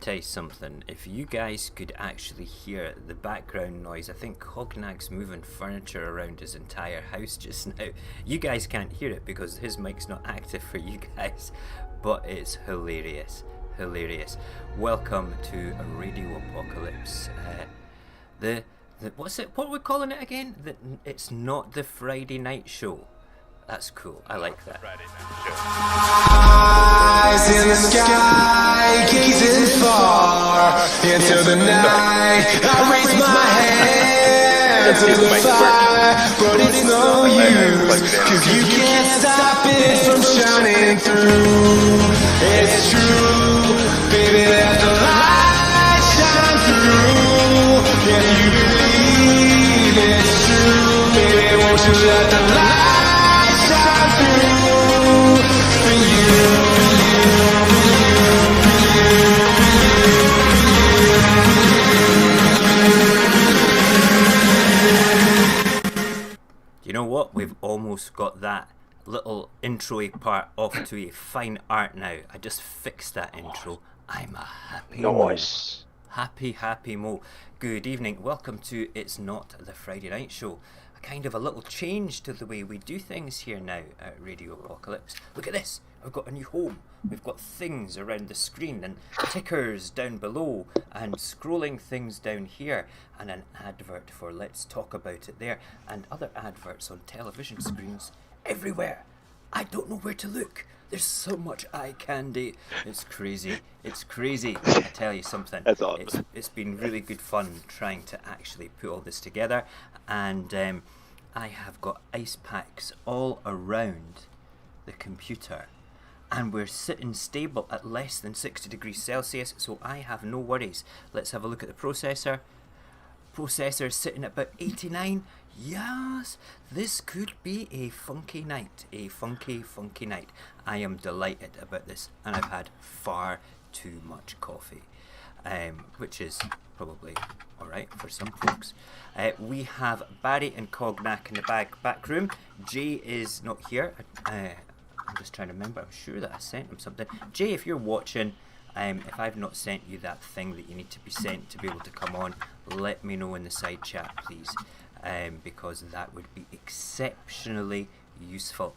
tell you something, if you guys could actually hear the background noise, I think Cognac's moving furniture around his entire house just now. You guys can't hear it because his mic's not active for you guys, but it's hilarious. Welcome to Radio Apocalypse. What's it? What are we calling it again? It's not the Friday night show. That's cool. I like that. Friday night show. Eyes in the sky, gazing far into the night. I raise my hand to the fire, but it's no use, 'cause you can't stop it from shining through. It's true, baby, let the light shine through. Can you believe it's true, baby, won't you let the light You know what? We've almost got that little intro part off to a fine art now. I just fixed that intro. I'm a happy Nice. Happy Mo. Good evening. Welcome to It's Not the Friday Night Show. A kind of a little change to the way we do things here now at Radio Apocalypse. Look at this. I've got a new home. We've got things around the screen and tickers down below and scrolling things down here and an advert for Let's Talk About It there and other adverts on television screens everywhere. I don't know where to look. There's so much eye candy. It's crazy. I tell you something. That's awesome. It's been really good fun trying to actually put all this together, and I have got ice packs all around the computer, and we're sitting stable at less than 60 degrees Celsius, so I have no worries. Let's have a look at the processor. Processor sitting at about 89. Yes, this could be a funky night. A funky night. I am delighted about this, and I've had far too much coffee, which is probably alright for some folks. We have Barry and Cognac in the back room. Jay is not here. I'm just trying to remember. I'm sure that I sent him something. Jay, if you're watching, if I've not sent you that thing that you need to be sent to be able to come on, let me know in the side chat, please, because that would be exceptionally useful.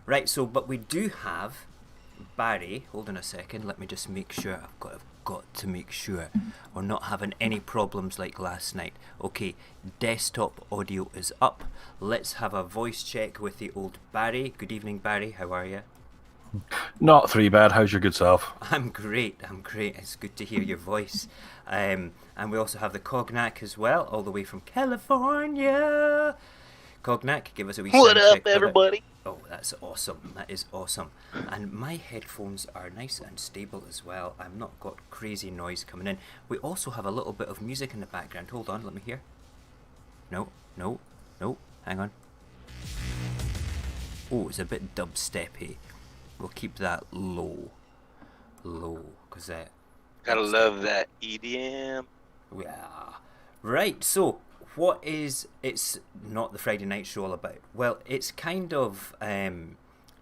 Right, so, but we do have Barry. Hold on a second. Let me just make sure. I've got to make sure we're not having any problems like last night. Okay, desktop audio is up. Let's have a voice check with the old Barry. Good evening, Barry. How are you? Not too bad. How's your good self? I'm great. It's good to hear your voice. And we also have the Cognac as well, all the way from California. Cognac, give us a wee What sound up, check. everybody? Oh, that's awesome. That is awesome. And my headphones are nice and stable as well. I've not got crazy noise coming in. We also have a little bit of music in the background. Hold on, let me hear. No. Hang on. Oh, it's a bit dubsteppy. We'll keep that low, because Gotta love that EDM. yeah. Right, so what is It's Not the Friday Night Show all about? Well, it's kind of a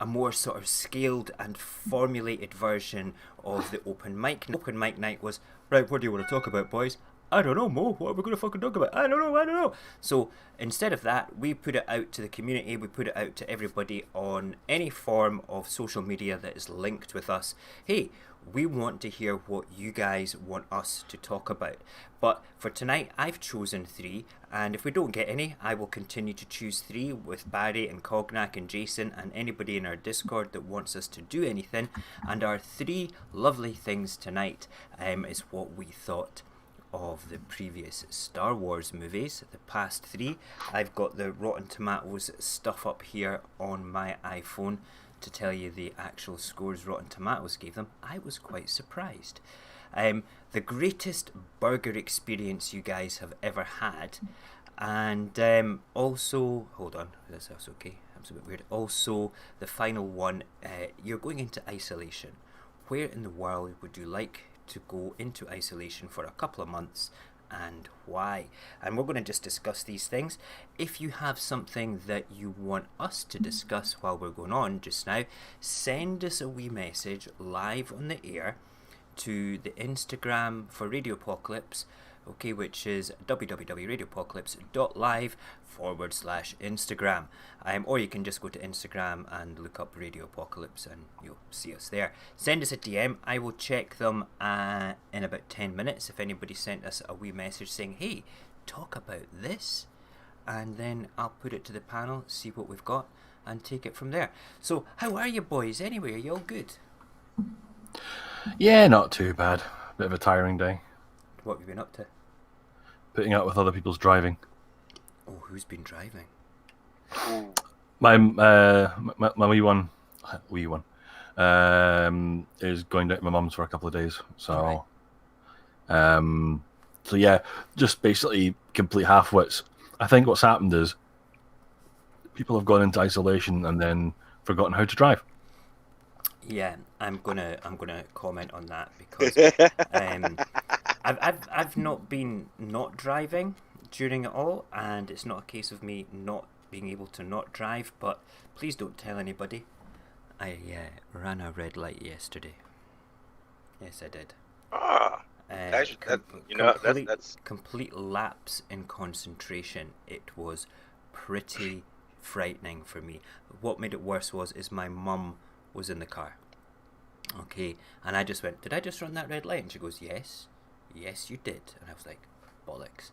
more sort of scaled and formulated version of the open mic. Open mic night was, right, what do you want to talk about, boys? I don't know, Mo. What are we going to fucking talk about? I don't know. So instead of that, we put it out to the community. We put it out to everybody on any form of social media that is linked with us. Hey, we want to hear what you guys want us to talk about. But for tonight, I've chosen 3. And if we don't get any, I will continue to choose 3 with Barry and Cognac and Jason and anybody in our Discord that wants us to do anything. And our 3 lovely things tonight is what we thought of the previous Star Wars movies, the past 3. I've got the Rotten Tomatoes stuff up here on my iPhone to tell you the actual scores Rotten Tomatoes gave them. I was quite surprised. The greatest burger experience you guys have ever had, and also, hold on, that's okay, that's a bit weird. Also, the final one, you're going into isolation. Where in the world would you like to go into isolation for a couple of months, and why? And we're going to just discuss these things. If you have something that you want us to discuss while we're going on just now, send us a wee message live on the air to the Instagram for Radio Apocalypse, okay, which is www.radioapocalypse.live/Instagram. Or you can just go to Instagram and look up Radio Apocalypse and you'll see us there. Send us a DM. I will check them in about 10 minutes if anybody sent us a wee message saying, hey, talk about this. And then I'll put it to the panel, see what we've got, and take it from there. So, how are you boys anyway? Are you all good? Yeah, not too bad. Bit of a tiring day. What have you been up to? Putting up with other people's driving. Oh, who's been driving? My wee one, is going down to my mum's for a couple of days. So, so yeah, just basically complete half-wits. I think what's happened is people have gone into isolation and then forgotten how to drive. Yeah, I'm gonna comment on that because I've not been not driving during it all, and it's not a case of me not being able to not drive. But please don't tell anybody. I ran a red light yesterday. Yes, I did. Actually, that's complete lapse in concentration. It was pretty frightening for me. What made it worse is my mum was in the car. Okay, and I just went, did I just run that red light? And she goes, yes, you did. And I was like, bollocks.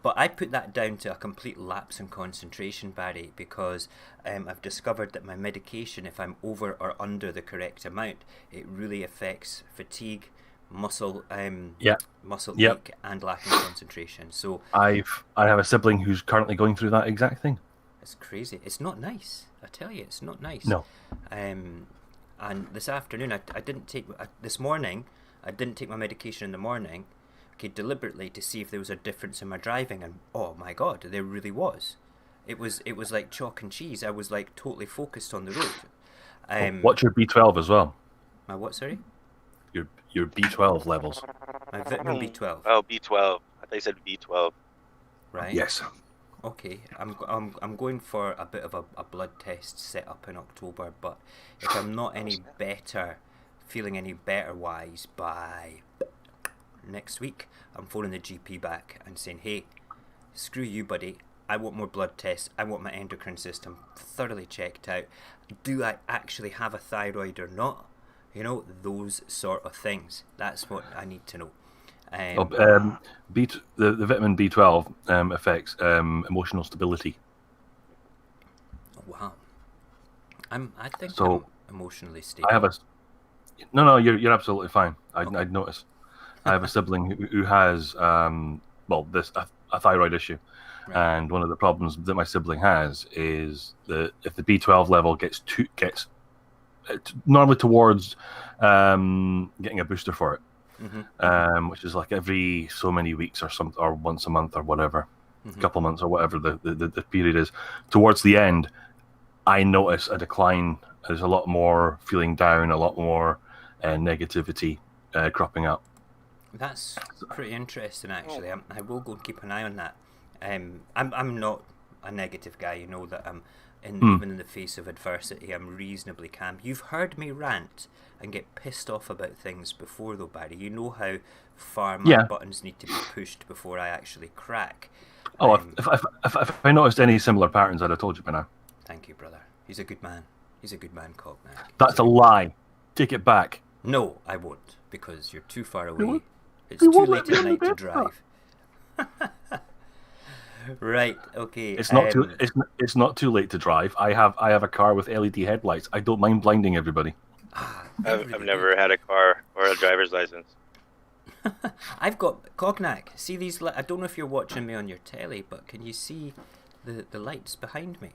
But I put that down to a complete lapse in concentration, Barry, because I've discovered that my medication, if I'm over or under the correct amount, it really affects fatigue, muscle ache, and lack of concentration. So I have a sibling who's currently going through that exact thing. It's crazy. It's not nice. I tell you, it's not nice. No. And this afternoon, I didn't take. This morning, I didn't take my medication in the morning. Okay, deliberately to see if there was a difference in my driving, and oh my god, there really was. It was like chalk and cheese. I was like totally focused on the road. What's your B12 as well? My what? Sorry. Your B12 levels. My vitamin B12. Oh, B12. I thought you said B12. Right. Yes. Okay, I'm going for a bit of a blood test set up in October, but if I'm not any better, feeling any better wise by next week, I'm phoning the GP back and saying, hey, screw you, buddy. I want more blood tests. I want my endocrine system thoroughly checked out. Do I actually have a thyroid or not? You know, those sort of things. That's what I need to know. The vitamin B12 affects emotional stability. Wow. I think So, I'm emotionally stable. I have No, you're absolutely fine. Okay. I'd notice. I have a sibling who has a thyroid issue, Right. and one of the problems that my sibling has is that if the B12 level gets normally towards getting a booster for it, which is like every so many weeks or once a month or whatever, a couple months or whatever the period is. Towards the end, I notice a decline. There's a lot more feeling down, a lot more negativity cropping up. That's pretty interesting, actually. I will go and keep an eye on that. I'm not a negative guy. You know that I'm even in the face of adversity, I'm reasonably calm. You've heard me rant and get pissed off about things before, though, Barry. You know how far my buttons need to be pushed before I actually crack. Oh, if I noticed any similar patterns, I'd have told you by now. Thank you, brother. He's a good man. He's a good man, Cognac. That's a lie. Take it back. No, I won't, because you're too far away. It's too late at night to drive. Right. Okay. It's not too late to drive. I have a car with LED headlights. I don't mind blinding everybody. I've never had a car or a driver's license. I've got Cognac. See these? I don't know if you're watching me on your telly, but can you see the lights behind me?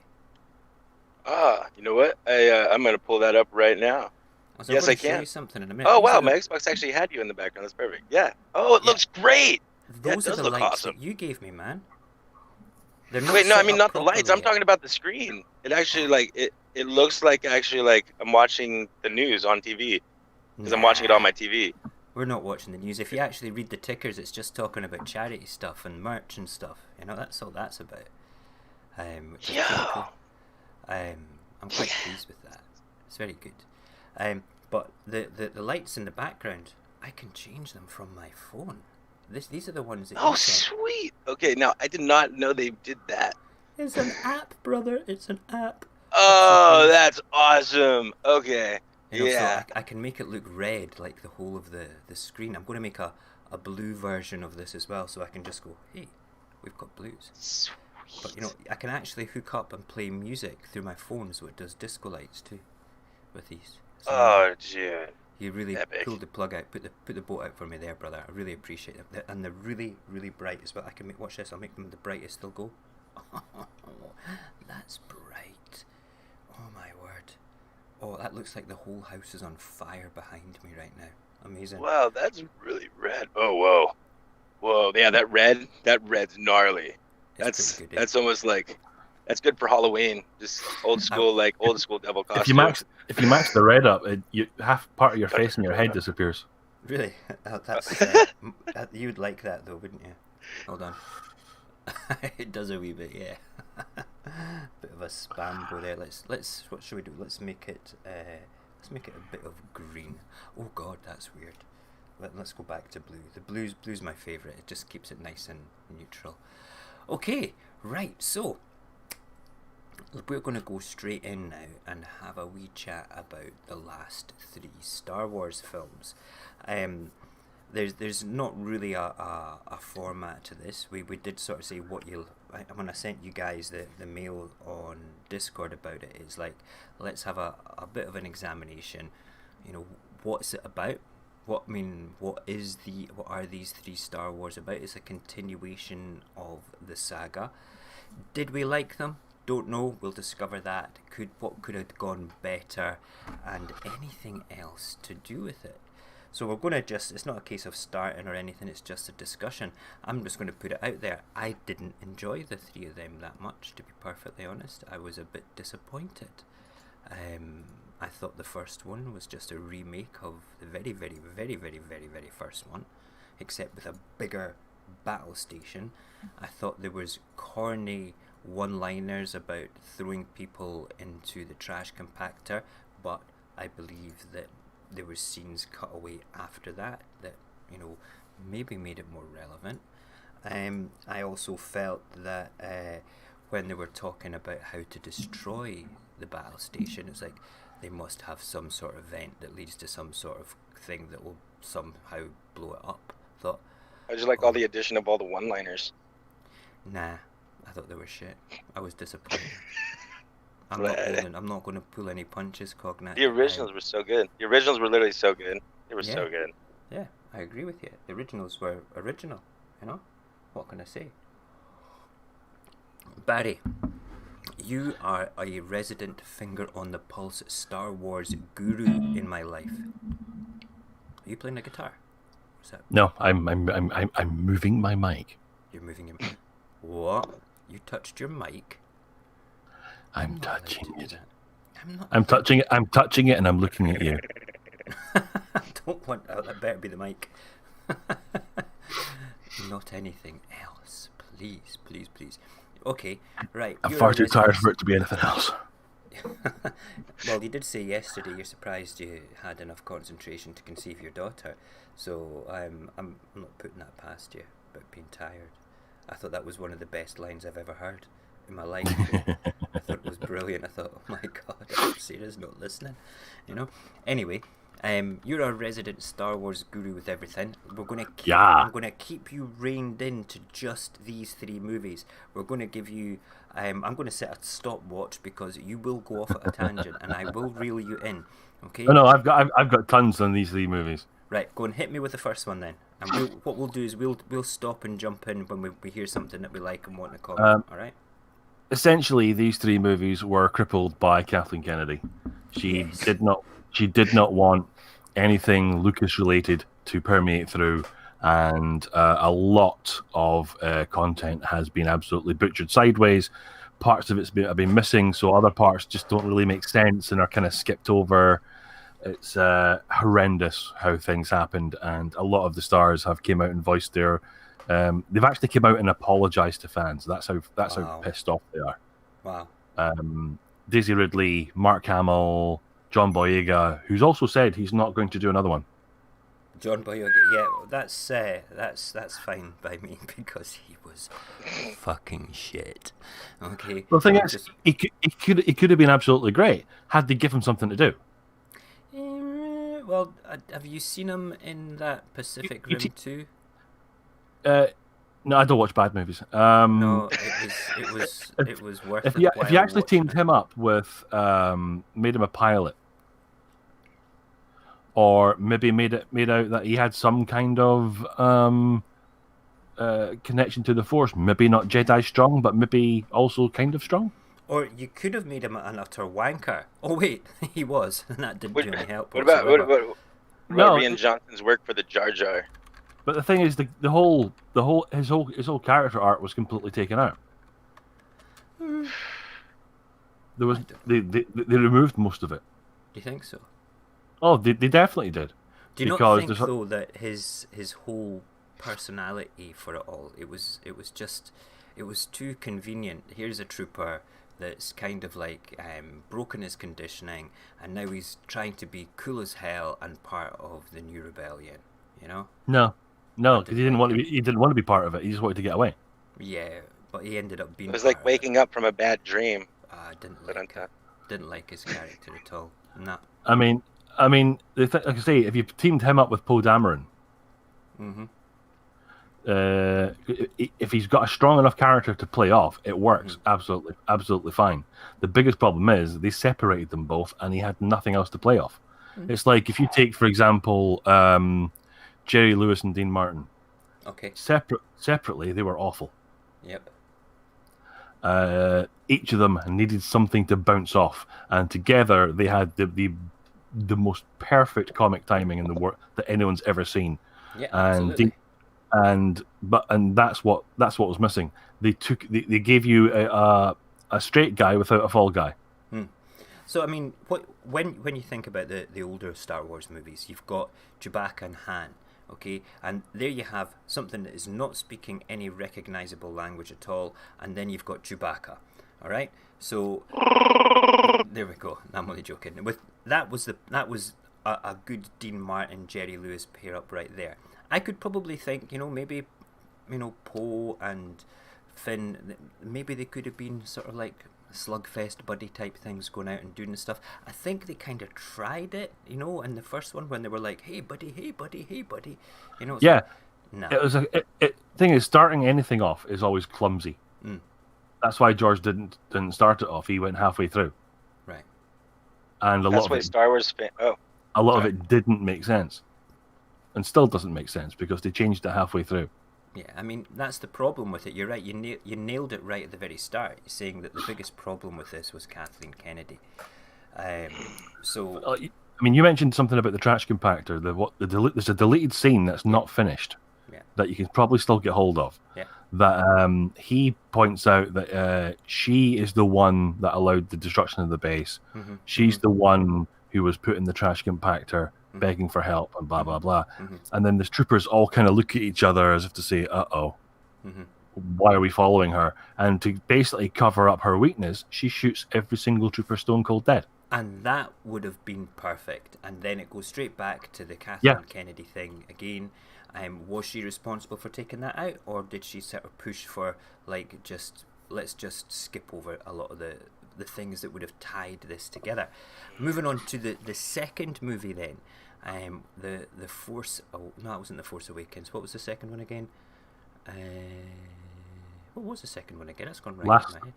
You know what? I'm gonna pull that up right now. So yes, I'm I show can. you something in a minute. Oh wow, my Xbox actually had you in the background. That's perfect. Yeah. Oh, it looks great. Those Yeah, are the look lights awesome. that you gave me, man. Wait, no, I mean not the lights. I'm talking about the screen. It actually it looks like I'm watching the news on TV because I'm watching it on my TV. We're not watching the news. If you actually read the tickers, it's just talking about charity stuff and merch and stuff. You know, that's all that's about. Which is pretty cool. I'm quite pleased with that. It's very good. But the lights in the background, I can change them from my phone. These are the ones that. Oh, sweet. Okay, now I did not know they did that. It's an app, brother. It's an app. Oh, that's awesome. Okay. So I can make it look red, like the whole of the screen. I'm going to make a blue version of this as well, so I can just go, hey, we've got blues. Sweet. But I can actually hook up and play music through my phone, so it does disco lights too, with these. So dude. You really Epic. pulled the plug out, put the boat out for me there, brother. I really appreciate it. And they're really, really bright as well. I can watch this. I'll make them the brightest they'll go. That's bright. Oh my word. Oh, that looks like the whole house is on fire behind me right now. Amazing. Wow, that's really red. Oh, whoa. Yeah, that red's gnarly. That's almost like, that's good for Halloween. Just old school devil costume. If you match the red up, half part of your face and your head disappears. Really? That's you'd like that though, wouldn't you? Hold on. It does a wee bit, yeah. Bit of a spam go there. Let's what should we do? Let's make it a bit of green. Oh god, that's weird. Let's go back to blue. The blue's my favourite. It just keeps it nice and neutral. Okay, right, so we're going to go straight in now and have a wee chat about the last 3 Star Wars films. There's not really a format to this. We did sort of say when I sent you guys the mail on Discord about it, it's like, let's have a bit of an examination. What's it about? What are these 3 Star Wars about? It's a continuation of the saga. Did we like them? Don't know. We'll discover that. What could have gone better, and anything else to do with it. So we're going to it's not a case of starting or anything, it's just a discussion. I'm just going to put it out there. I didn't enjoy the 3 of them that much, to be perfectly honest. I was a bit disappointed. I thought the first one was just a remake of the very, very, very, very, very, very first one, except with a bigger battle station. I thought there was corny one-liners about throwing people into the trash compactor, but I believe that there were scenes cut away after that maybe made it more relevant. I also felt that when they were talking about how to destroy the battle station, it's like they must have some sort of event that leads to some sort of thing that will somehow blow it up. I just like all the addition of all the one-liners. Nah, I thought they were shit. I was disappointed. I'm not going to pull any punches, Cognate. The originals were so good. The originals were literally so good. They were so good. Yeah, I agree with you. The originals were original, What can I say? Barry, you are a resident finger on the pulse Star Wars guru in my life. Are you playing a guitar? What's that? No, I'm moving my mic. You're moving your mic. What? You touched your mic? I'm touching it. I'm touching it, and I'm looking at you. Don't want that. Better be the mic. Not anything else, please, please, please. Okay, right. I'm far too tired for it to be anything else. Well, you did say yesterday you're surprised you had enough concentration to conceive your daughter, so I'm not putting that past you about being tired. I thought that was one of the best lines I've ever heard in my life. I thought it was brilliant. I thought, oh my god, I hope Sarah's not listening. Anyway, you're a resident Star Wars guru with everything. I'm gonna keep you reined in to just these 3 movies. We're gonna give you I'm gonna set a stopwatch because you will go off at a tangent and I will reel you in. Okay? No, I've got tons on these 3 movies. Right, go and hit me with the first one then. And what we'll do is we'll stop and jump in when we hear something that we like and want to comment. All right. Essentially, these 3 movies were crippled by Kathleen Kennedy. She did not want anything Lucas related to permeate through, and a lot of content has been absolutely butchered sideways. Parts of have been missing, so other parts just don't really make sense and are kind of skipped over. It's horrendous how things happened, and a lot of the stars have came out and voiced their. They've actually come out and apologized to fans. That's how pissed off they are. Wow. Daisy Ridley, Mark Hamill, John Boyega, who's also said he's not going to do another one. John Boyega. Yeah, that's fine by me because he was fucking shit. Okay. The thing is, he could have been absolutely great had they given him something to do. Well, have you seen him in that Pacific Rim 2? No, I don't watch bad movies. No, it was worth it. If you actually teamed him up with, made him a pilot, or maybe made out that he had some kind of connection to the Force, maybe not Jedi strong, but maybe also kind of strong. Or you could have made him an utter wanker. Oh wait, he was, and that didn't do any help. What about Rian Johnson's work for the Jar Jar? But the thing is, his whole character art was completely taken out. There was they removed most of it. Do you think so? Oh, they definitely did. Do you not think though that his whole personality for it all, it was too convenient. Here's a trooper that's kind of like broken his conditioning, and now he's trying to be cool as hell and part of the new rebellion. You know? No, because he didn't want to be. He didn't want to be part of it. He just wanted to get away. Yeah, but he ended up being. It was like waking up from a bad dream. I didn't like his character at all. No. I mean, like I say, if you teamed him up with Poe Dameron, if he's got a strong enough character to play off, it works absolutely fine. The biggest problem is they separated them both, and he had nothing else to play off. It's like if you take, for example, Jerry Lewis and Dean Martin. Okay. Separately, they were awful. Yep. Each of them needed something to bounce off, and together they had the most perfect comic timing in the world that anyone's ever seen. Yeah, absolutely. And that's what was missing. They gave you a straight guy without a fall guy. So I mean, when you think about the older Star Wars movies, you've got Chewbacca and Han, okay, and there you have something that is not speaking any recognizable language at all, and then you've got Chewbacca, all right. So there we go. I'm only joking. That was a good Dean Martin, Jerry Lewis pair up right there. I could probably think, maybe, Poe and Finn, maybe they could have been sort of like slugfest buddy type things, going out and doing stuff. I think they kind of tried it, in the first one when they were like, hey buddy, hey buddy, hey buddy, yeah. Like, no. It was thing is, starting anything off is always clumsy. That's why George didn't start it off. He went halfway through. Right. And a lot of it didn't make sense. And still doesn't make sense because they changed it halfway through. Yeah, I mean, that's the problem with it. You're right. You nailed it right at the very start, saying that the biggest problem with this was Kathleen Kennedy. So, I mean, you mentioned something about the trash compactor. There's a deleted scene that's not finished. Yeah. That you can probably still get hold of. Yeah. That he points out that she is the one that allowed the destruction of the base. She's the one who was put in the trash compactor, begging for help, and blah blah blah. And then the troopers all kind of look at each other as if to say, "Uh-oh, why are we following her?" And to basically cover up her weakness, she shoots every single trooper stone cold dead. And that would have been perfect. And then it goes straight back to the Kathleen Kennedy thing again. Was she responsible for taking that out, or did she sort of push for like let's just skip over a lot of the things that would have tied this together? Moving on to the second movie then, the Force. Oh no, it wasn't the Force Awakens. What was the second one again? What was the second one again? That's gone right in my head.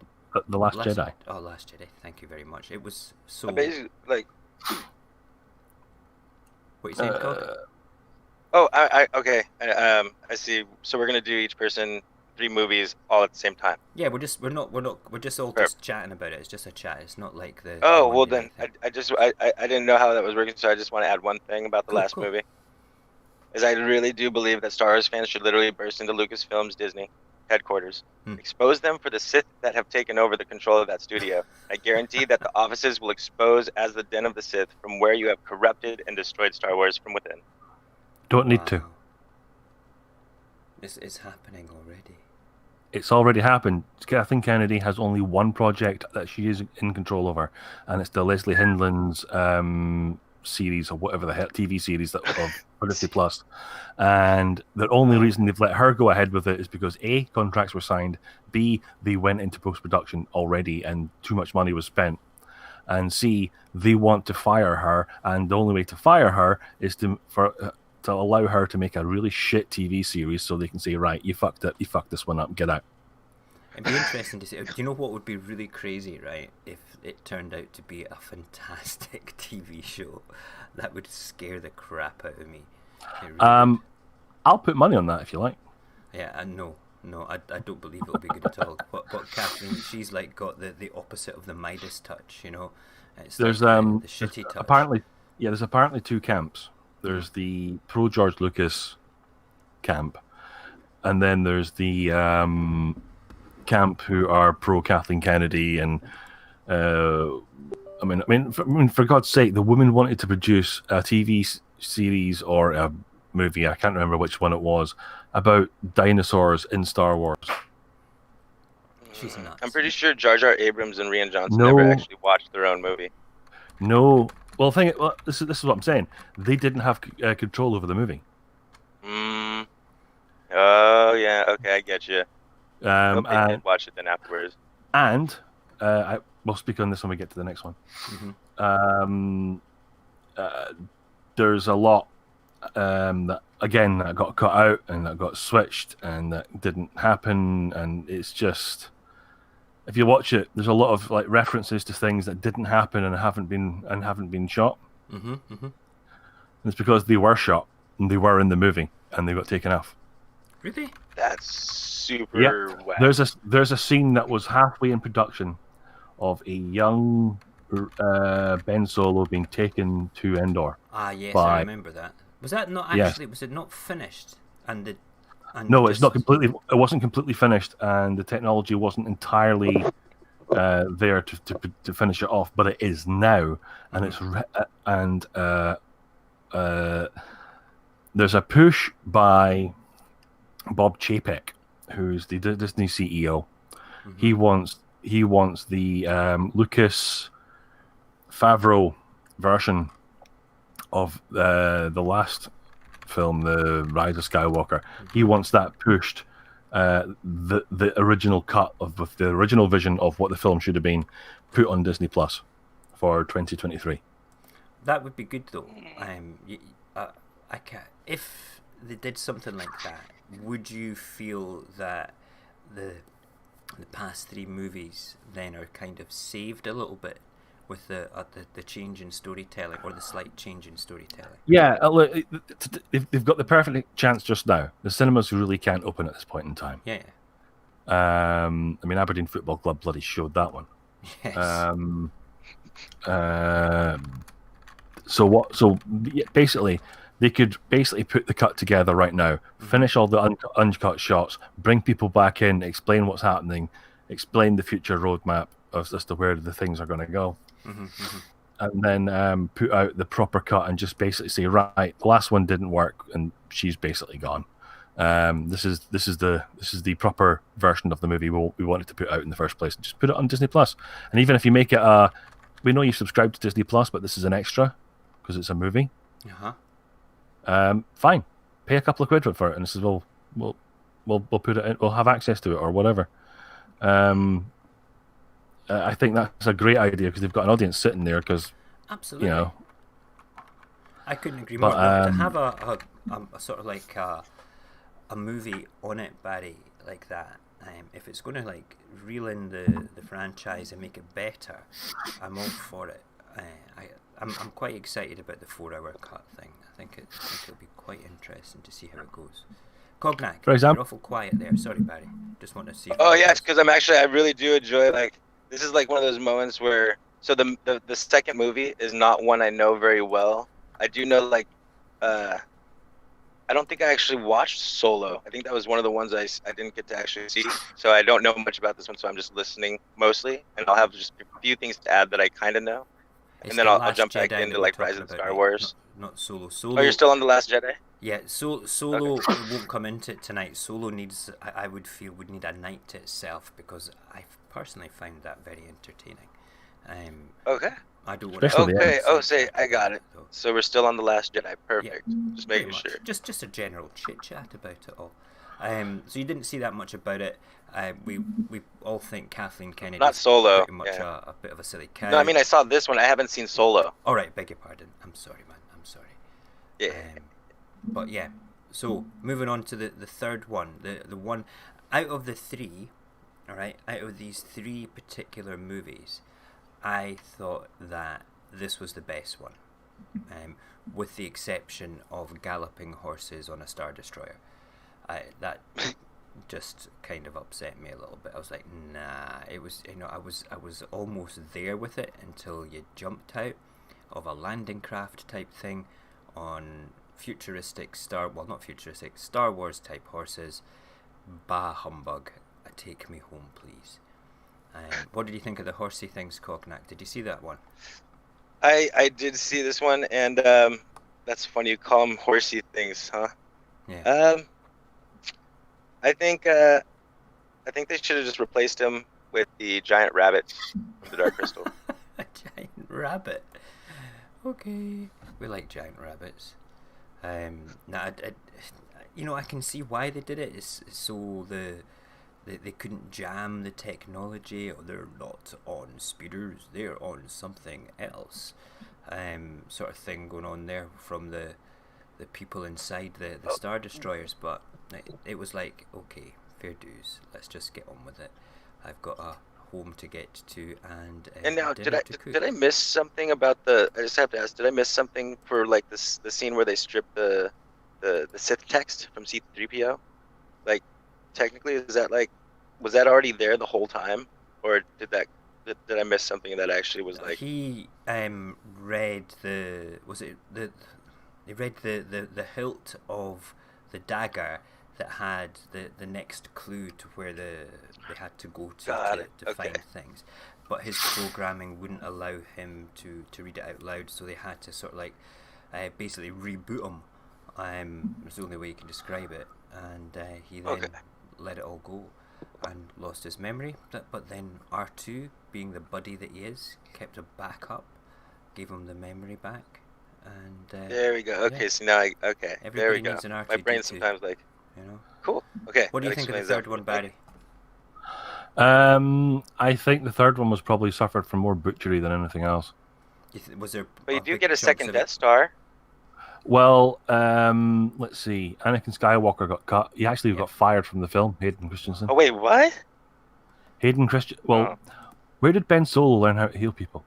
The Last Jedi. Oh, Last Jedi. Thank you very much. It was so. Basically, like. What are you saying, Cody? Oh, okay. I see. So we're gonna do each person 3 movies all at the same time. Yeah, we're just all just chatting about it. It's just a chat. It's not like the. Oh well, then I didn't know how that was working, so I just want to add one thing about the last movie. Is I really do believe that Star Wars fans should literally burst into Lucasfilm's Disney headquarters, expose them for the Sith that have taken over the control of that studio. I guarantee that the offices will expose as the den of the Sith from where you have corrupted and destroyed Star Wars from within. Don't need to. This is happening already. It's already happened. Kathleen Kennedy has only one project that she is in control over, and it's the Leslie Hindlins series or whatever the hell TV series that of Disney Plus, and the only reason they've let her go ahead with it is because A, contracts were signed, B, they went into post-production already and too much money was spent, and C, they want to fire her, and the only way to fire her is to allow her to make a really shit TV series so they can say, right, you fucked it, you fucked this one up, get out. It'd be interesting to see. Do you know what would be really crazy, right? If it turned out to be a fantastic TV show, that would scare the crap out of me. Really I'll put money on that if you like. Yeah, no, I don't believe it'll be good at all. What Kathleen? She's like got the opposite of the Midas touch, you know. It's there's like the shitty touch. There's apparently two camps. There's the pro George Lucas camp, and then there's the camp who are pro Kathleen Kennedy, and I mean, for God's sake, the woman wanted to produce a TV series or a movie, I can't remember which one it was, about dinosaurs in Star Wars. She's nuts. I'm pretty sure Jar Jar Abrams and Rian Johnson never actually watched their own movie. No. Well, this is what I'm saying. They didn't have control over the movie. Oh, yeah. Okay, I get you. And did watch it then afterwards. And we'll speak on this when we get to the next one. Mm-hmm. There's a lot that got cut out and that got switched and that didn't happen, and it's just, if you watch it, there's a lot of like references to things that didn't happen and haven't been shot. Mm-hmm. Mm-hmm. It's because they were shot and they were in the movie and they got taken off. Really? That's super wet. There's a scene that was halfway in production of a young Ben Solo being taken to Endor. Ah, yes, I remember that. Was that not actually? Yes. Was it not finished? No, it's not completely. It wasn't completely finished, and the technology wasn't entirely there to finish it off. But it is now, and there's a push by Bob Chapek, who's the Disney CEO. Mm-hmm. He wants the Lucas Favreau version of the last film, The Rise of Skywalker. He wants that pushed, the original cut of the original vision of what the film should have been, put on Disney Plus for 2023. That would be good though. I can't. If they did something like that, would you feel that the past three movies then are kind of saved a little bit with the change in storytelling, or the slight change in storytelling? Yeah, look, they've got the perfect chance just now. The cinemas really can't open at this point in time. Yeah. I mean, Aberdeen Football Club bloody showed that one. Yes. So basically, they could basically put the cut together right now, finish all the uncut shots, bring people back in, explain what's happening, explain the future roadmap as to where the things are going to go, and then put out the proper cut and just basically say, right, the last one didn't work and she's basically gone. This is the proper version of the movie we wanted to put out in the first place, and just put it on Disney Plus. And even if you make it we know you subscribe to Disney Plus, but this is an extra because it's a movie. Fine, pay a couple of quid for it, and this is we'll put it in, we'll have access to it or whatever. I think that's a great idea because they've got an audience sitting there. Because absolutely, you know, I couldn't agree more. To have a sort of like a movie on it, Barry, like that. If it's going to like reel in the franchise and make it better, I'm all for it. I'm quite excited about the 4-hour cut thing. I think it'll be quite interesting to see how it goes. Cognac, you're awful quiet there. Sorry, Barry. Just want to see. Oh yes, because I really do enjoy, like, this is like one of those moments where, so the second movie is not one I know very well. I do know, like, I don't think I actually watched Solo. I think that was one of the ones I didn't get to actually see. So I don't know much about this one, so I'm just listening mostly, and I'll have just a few things to add that I kind of know. And then I'll jump back into like Rise of Star Wars. Not Solo. Oh, you're still on The Last Jedi? Yeah, Solo won't come into it tonight. Solo needs, I would feel, would need a night to itself, because I personally find that very entertaining. Okay. I don't want to... Okay, I got it. So we're still on The Last Jedi. Perfect. Yeah, Just making pretty sure. much. Just a general chit chat about it all. So you didn't see that much about it. We all think Kathleen Kennedy Not Solo. pretty much a bit of a silly cow. No, I mean I saw this one. I haven't seen Solo. All right, beg your pardon. I'm sorry, man. I'm sorry. Yeah. But yeah. So moving on to the third one, the one out of the three. All right, out of these three particular movies, I thought that this was the best one, with the exception of galloping horses on a Star Destroyer. That just kind of upset me a little bit. I was like, nah. It was, I was almost there with it until you jumped out of a landing craft type thing on futuristic Star Wars type horses. Bah humbug. Take me home, please. What did you think of the horsey things, Cognac? Did you see that one? I did see this one, and that's funny you call them horsey things, huh? Yeah. I think they should have just replaced him with the giant rabbit from the Dark Crystal. A giant rabbit. Okay, we like giant rabbits. I can see why they did it. It's so they couldn't jam the technology, or they're not on speeders, they're on something else, sort of thing going on there from the people inside the Star Destroyers. But it was like, okay, fair dues, let's just get on with it. I've got a home to get to and now dinner to cook. did I miss something about I just have to ask, did I miss something for like the scene where they strip the Sith text from C-3PO? Like, technically, is that was that already there the whole time, or did I miss something that actually was like? He read the hilt of the dagger that had the next clue to where they had to go to find things, but his programming wouldn't allow him to read it out loud, so they had to sort of basically reboot him. It's the only way you can describe it, and he then let it all go and lost his memory. But then R2, being the buddy that he is, kept a backup, gave him the memory back, and there we go. Okay, so now everybody there we go. needs an R2D2. My brain sometimes cool. Okay. What do you think of the third one, Barry? I think the third one was probably suffered from more butchery than anything else. Was there? But you do get a second Death Star. Well, let's see. Anakin Skywalker got cut. He actually got fired from the film. Hayden Christensen. Oh wait, what? Hayden Christensen. Well, where did Ben Solo learn how to heal people?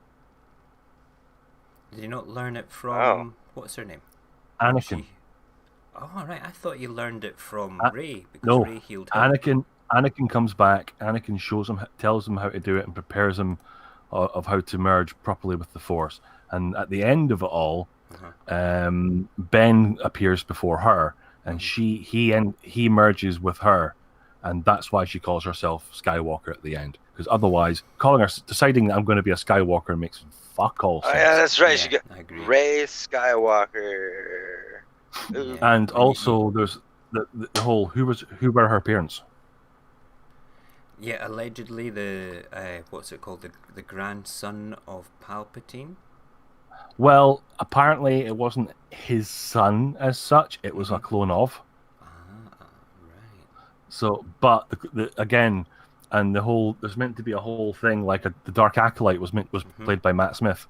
Did he not learn it from what's her name? Anakin. Oh right, I thought he learned it from Rey, because Rey healed him. Anakin comes back. Anakin shows him, tells him how to do it, and prepares him of how to merge properly with the Force. And at the end of it all, Ben appears before her, and he merges with her, and that's why she calls herself Skywalker at the end. Because otherwise, deciding that I'm going to be a Skywalker makes fuck all sense. Oh yeah, that's right. She got Rey Skywalker. Yeah. And also, there's the whole who were her parents. Yeah, allegedly the what's it called, the grandson of Palpatine. Well, apparently it wasn't his son as such; it was a clone of. Right. So, but again, and there's meant to be a whole thing like the Dark Acolyte was played by Matt Smith,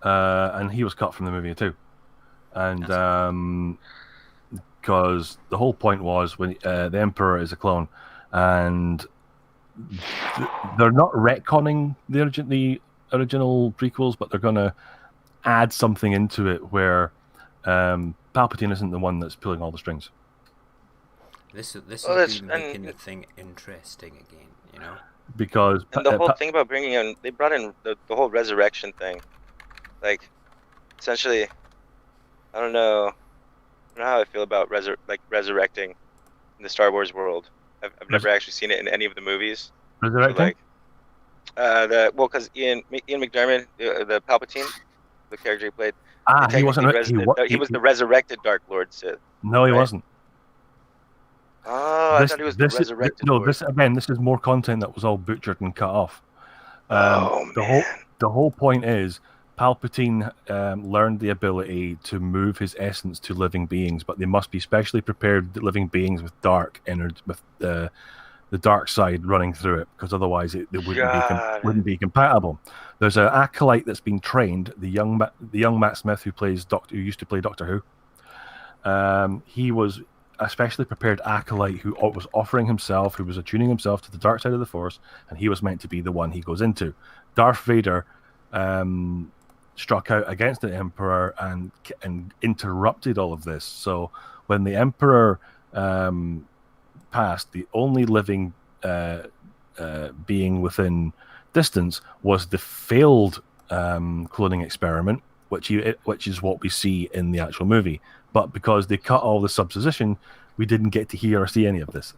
and he was cut from the movie too, and because the whole point was when the Emperor is a clone, and they're not retconning the original prequels, but they're going to add something into it where Palpatine isn't the one that's pulling all the strings. This is making the thing interesting again, you know. Because and the whole thing about bringing in, they brought in the whole resurrection thing, like essentially, I don't know how I feel about resurrecting in the Star Wars world. I've never actually seen it in any of the movies. Resurrecting? So because Ian McDiarmid, the Palpatine, the character he played, he wasn't. He was the resurrected Dark Lord Sith. No, he wasn't. Oh, I thought he was the resurrected Lord. This is more content that was all butchered and cut off. The whole point is Palpatine learned the ability to move his essence to living beings, but they must be specially prepared living beings with the dark side running through it, because otherwise they wouldn't be compatible. There's an acolyte that's been trained, the young Matt Smith who used to play Doctor Who. He was a specially prepared acolyte who was offering himself, who was attuning himself to the dark side of the Force, and he was meant to be the one he goes into. Darth Vader struck out against the Emperor and interrupted all of this. So when the Emperor passed, the only living being within distance was the failed cloning experiment, which is what we see in the actual movie. But because they cut all the subposition, we didn't get to hear or see any of this.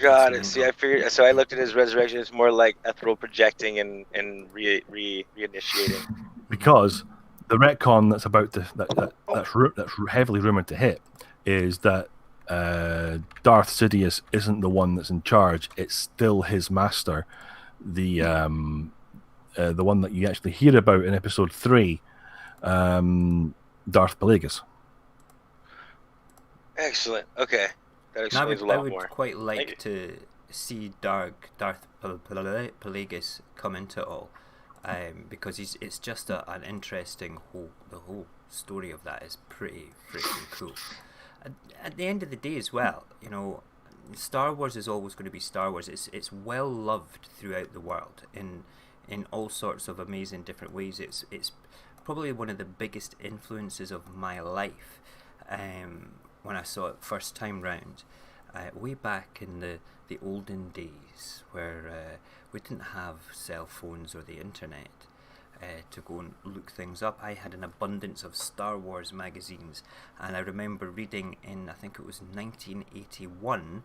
Got it. See, I figured. So I looked at his resurrection. It's more like ethereal projecting and reinitiating. Because the retcon that's about to that's heavily rumored to hit is that Darth Sidious isn't the one that's in charge. It's still his master, the one that you actually hear about in Episode 3, Darth Plagueis. Excellent. Okay, that explains a lot more. I would quite like to see Darth Plagueis come into it all, because it's just an interesting the whole story of that is pretty freaking cool. At the end of the day as well, you know, Star Wars is always going to be Star Wars. It's well loved throughout the world in all sorts of amazing different ways. It's probably one of the biggest influences of my life. When I saw it first time round, way back in the olden days, where we didn't have cell phones or the internet to go and look things up. I had an abundance of Star Wars magazines, and I remember reading in, I think it was 1981,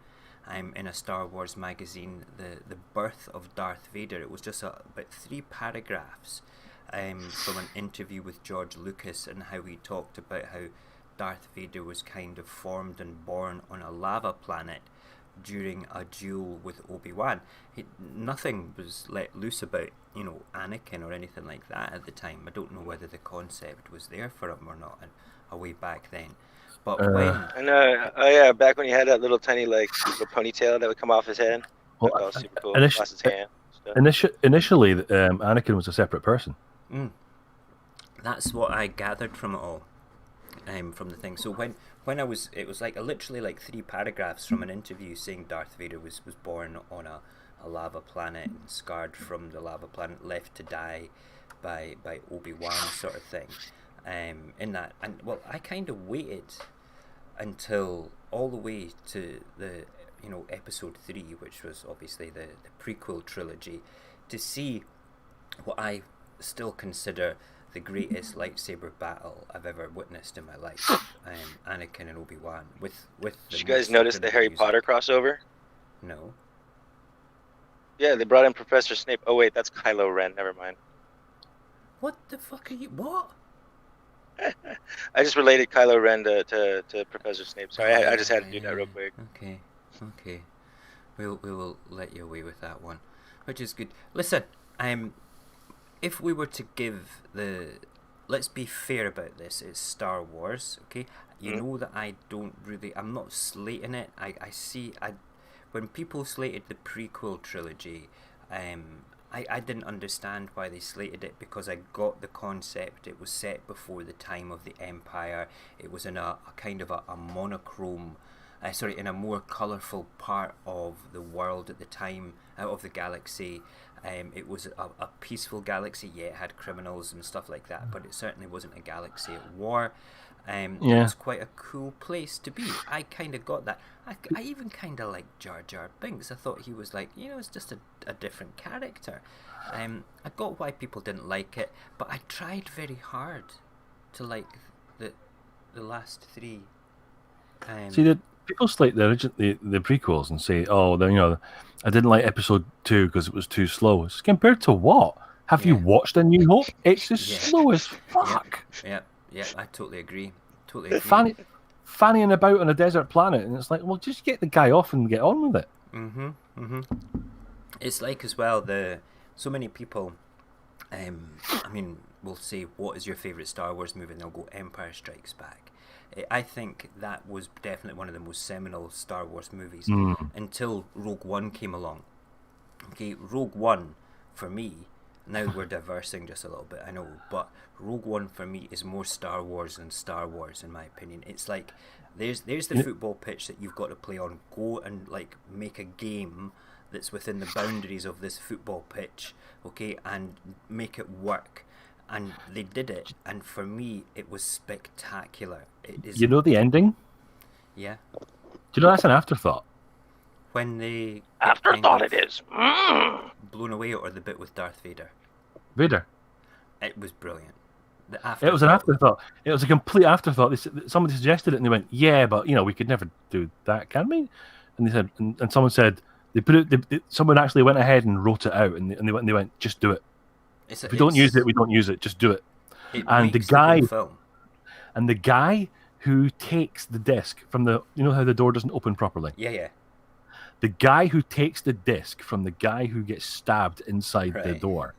in a Star Wars magazine, the birth of Darth Vader. It was just about 3 paragraphs from an interview with George Lucas, and how he talked about how Darth Vader was kind of formed and born on a lava planet during a duel with Obi-Wan. Nothing was let loose about, you know, Anakin or anything like that at the time. I don't know whether the concept was there for him or not, way back then. But when back when he had that little tiny little ponytail that would come off his head. Well, that was super cool. Lost his hand. Initially, Anakin was a separate person. That's what I gathered from it all. From the thing. So when it was like literally like 3 paragraphs from an interview saying Darth Vader was born on a lava planet and scarred from the lava planet, left to die by Obi-Wan sort of thing. In that, and well, I kind of waited until all the way to the Episode 3, which was obviously the prequel trilogy, to see what I still consider the greatest lightsaber battle I've ever witnessed in my life. Anakin and Obi-Wan with. Did you guys notice the Harry Potter crossover? No. Yeah, they brought in Professor Snape. Oh wait, that's Kylo Ren. Never mind. What the fuck are you? What? I just related Kylo Ren to Professor Snape. Sorry, I just had to do that real quick. Okay. We will let you away with that one, which is good. Listen, if we were to give let's be fair about this, it's Star Wars, okay? You know that I'm not slating it. When people slated the prequel trilogy, I didn't understand why they slated it, because I got the concept. It was set before the time of the Empire. It was in a kind of a monochrome, in a more colourful part of the world at the time, out of the galaxy. It was a peaceful galaxy. Yeah, it had criminals and stuff like that, but it certainly wasn't a galaxy at war. It was quite a cool place to be. I kind of got that. I even kind of liked Jar Jar Binks. I thought he was it's just a different character. I got why people didn't like it, but I tried very hard to like the last 3. See, people slate the prequels and say, I didn't like Episode 2 because it was too slow. It's compared to what? Have you watched A New Hope? It's just slow as fuck. Yeah, I totally agree. Fannying about on a desert planet, and it's like, well, just get the guy off and get on with it. It's like as well, so many people I mean, we'll say, what is your favourite Star Wars movie? And they'll go Empire Strikes Back. I think that was definitely one of the most seminal Star Wars movies until Rogue One came along. Okay, Rogue One, for me, now we're diversing just a little bit, I know, but Rogue One for me is more Star Wars than Star Wars, in my opinion. It's like, there's the football pitch that you've got to play on. Go and, like, make a game that's within the boundaries of this football pitch, okay, and make it work. And they did it, and for me, it was spectacular. It is. You know the ending? Yeah. Do you know that's an afterthought? When they Afterthought it is. blown away, or the bit with Darth Vader. Vader. It was brilliant. It was an afterthought. It was a complete afterthought. Somebody suggested it, and they went, "Yeah, but we could never do that, can we?" And they said, and someone said they put it. Someone actually went ahead and wrote it out, and they went, "Just do it. If we don't use it, we don't use it. Just do it." And the guy who takes the disc from the, how the door doesn't open properly. Yeah. The guy who takes the disc from the guy who gets stabbed inside the door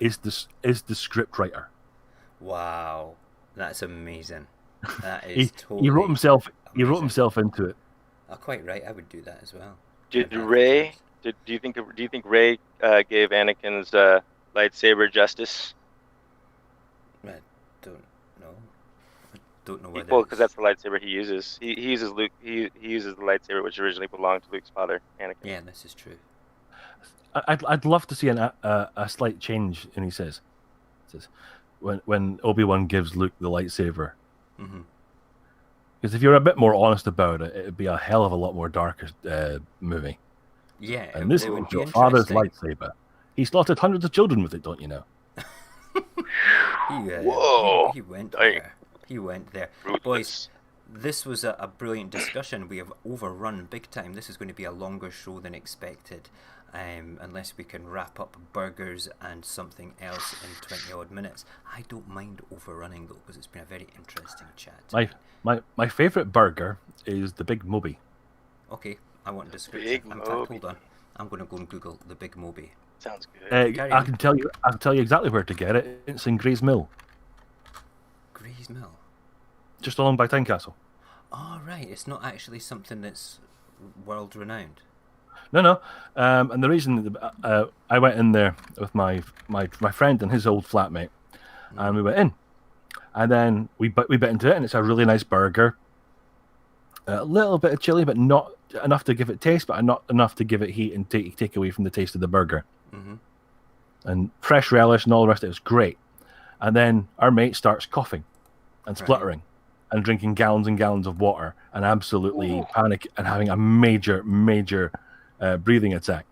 is the script writer. Wow, that's amazing. That is totally. He wrote himself. Amazing. He wrote himself into it. Oh, quite right. I would do that as well. Do you think Rey gave Anakin's lightsaber justice? I don't know. I don't know whether. Well, because that's the lightsaber he uses. He uses Luke. He uses the lightsaber which originally belonged to Luke's father, Anakin. Yeah, this is true. I'd love to see a slight change. And he says, when Obi-Wan gives Luke the lightsaber, because if you're a bit more honest about it, it'd be a hell of a lot more darker movie. Yeah, and this is your father's lightsaber. He slaughtered hundreds of children with it, don't you know? Whoa! He went there. He went there. Ruthless. Boys, this was a brilliant discussion. We have overrun big time. This is going to be a longer show than expected, unless we can wrap up burgers and something else in 20 odd minutes. I don't mind overrunning though, because it's been a very interesting chat. My favourite burger is the Big Moby. Okay, I want a description. In fact, hold on. I'm going to go and Google the Big Moby. Sounds good. I can tell you exactly where to get it. It's in Gray's Mill. Gray's Mill? Just along by Tynecastle. Oh, right. It's not actually something that's world renowned. No. And the reason I went in there with my friend and his old flatmate, and we went in, and then we bit into it, and it's a really nice burger. A little bit of chili, but not enough to give it taste, but not enough to give it heat and take away from the taste of the burger. And fresh relish and all the rest of it was great. And then our mate starts coughing and spluttering and drinking gallons and gallons of water and absolutely panic and having a major breathing attack.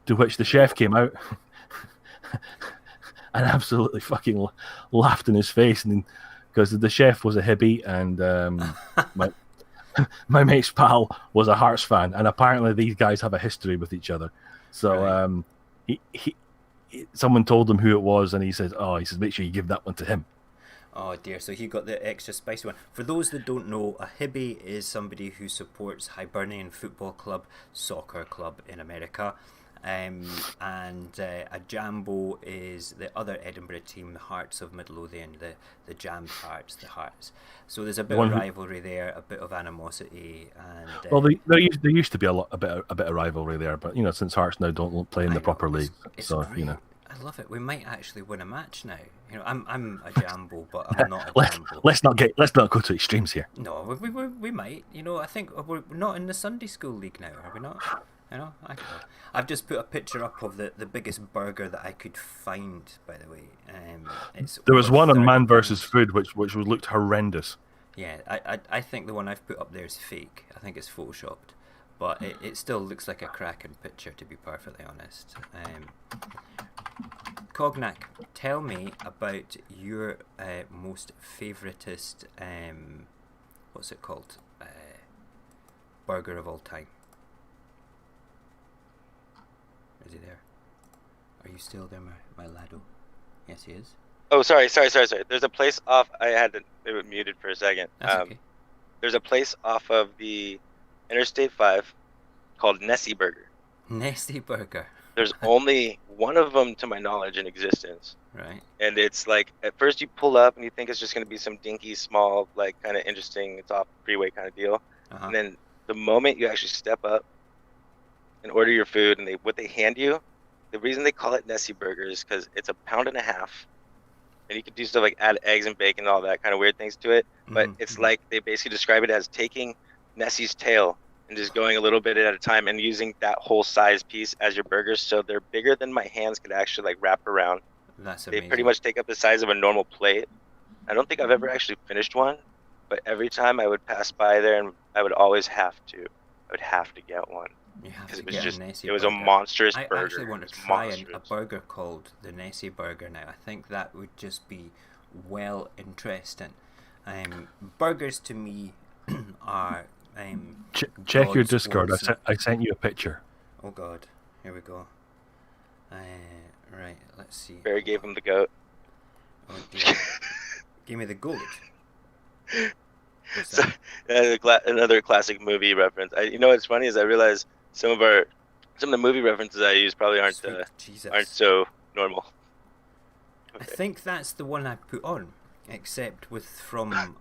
To which the chef came out and absolutely fucking laughed in his face, and because the chef was a hippie and my mate's pal was a Hearts fan, and apparently these guys have a history with each other. So someone told him who it was, and he said, make sure you give that one to him. Oh dear, so he got the extra spicy one. For those that don't know, a hippie is somebody who supports Hibernian Football Club, soccer club in America. And a Jambo is the other Edinburgh team, the Hearts of Midlothian, the Jammed Hearts, the Hearts. So there's a bit of rivalry there, a bit of animosity, and well, there used to be a bit of rivalry there, but since Hearts now don't play in the proper league, so great. I love it. We might actually win a match now. I'm a Jambo, but I'm not a Jambo. Let's not go to extremes here. No, we might. I think we're not in the Sunday school league now, are we not? I've just put a picture up of the biggest burger that I could find, by the way. There was one on Man vs. Food which looked horrendous. Yeah, I think the one I've put up there is fake. I think it's photoshopped. But it still looks like a cracking picture, to be perfectly honest. Cognac, tell me about your most favoritist, what's it called? Burger of all time. Is he there? Are you still there, my laddo? Yes, he is. Oh, sorry. There's a place off. I had to. It was muted for a second. That's okay. There's a place off of the Interstate 5 called Nessie Burger. Nessie Burger. There's only one of them, to my knowledge, in existence. Right. And it's like, at first you pull up and you think it's just going to be some dinky, small, like kind of interesting, it's off the freeway kind of deal. Uh-huh. And then the moment you actually step up and order your food, and what they hand you, the reason they call it Nessie Burger is because it's 1.5 pounds. And you can do stuff like add eggs and bacon and all that kind of weird things to it. But it's like they basically describe it as taking Nessie's tail and just going a little bit at a time and using that whole size piece as your burgers. So they're bigger than my hands could actually like wrap around. That's They amazing. pretty much take up the size of a normal plate. I don't think I've ever actually finished one, but every time I would pass by there, and I would always have to get one. You have Because to it was get just, a Nessie it was burger. a monstrous I burger. actually want to It was try a monstrous. burger called the Nessie Burger now. I think that would just be well interesting. Burgers to me are Check your God's Discord. awesome. I sent you a picture. Oh God, here we go. Right, let's see. Barry gave him the goat. Oh dear. Give me the goat. What's So, that? another classic movie reference. You know what's funny is I realize some of the movie references I use probably aren't Sweet Jesus. so normal. I think that's the one I put on, except from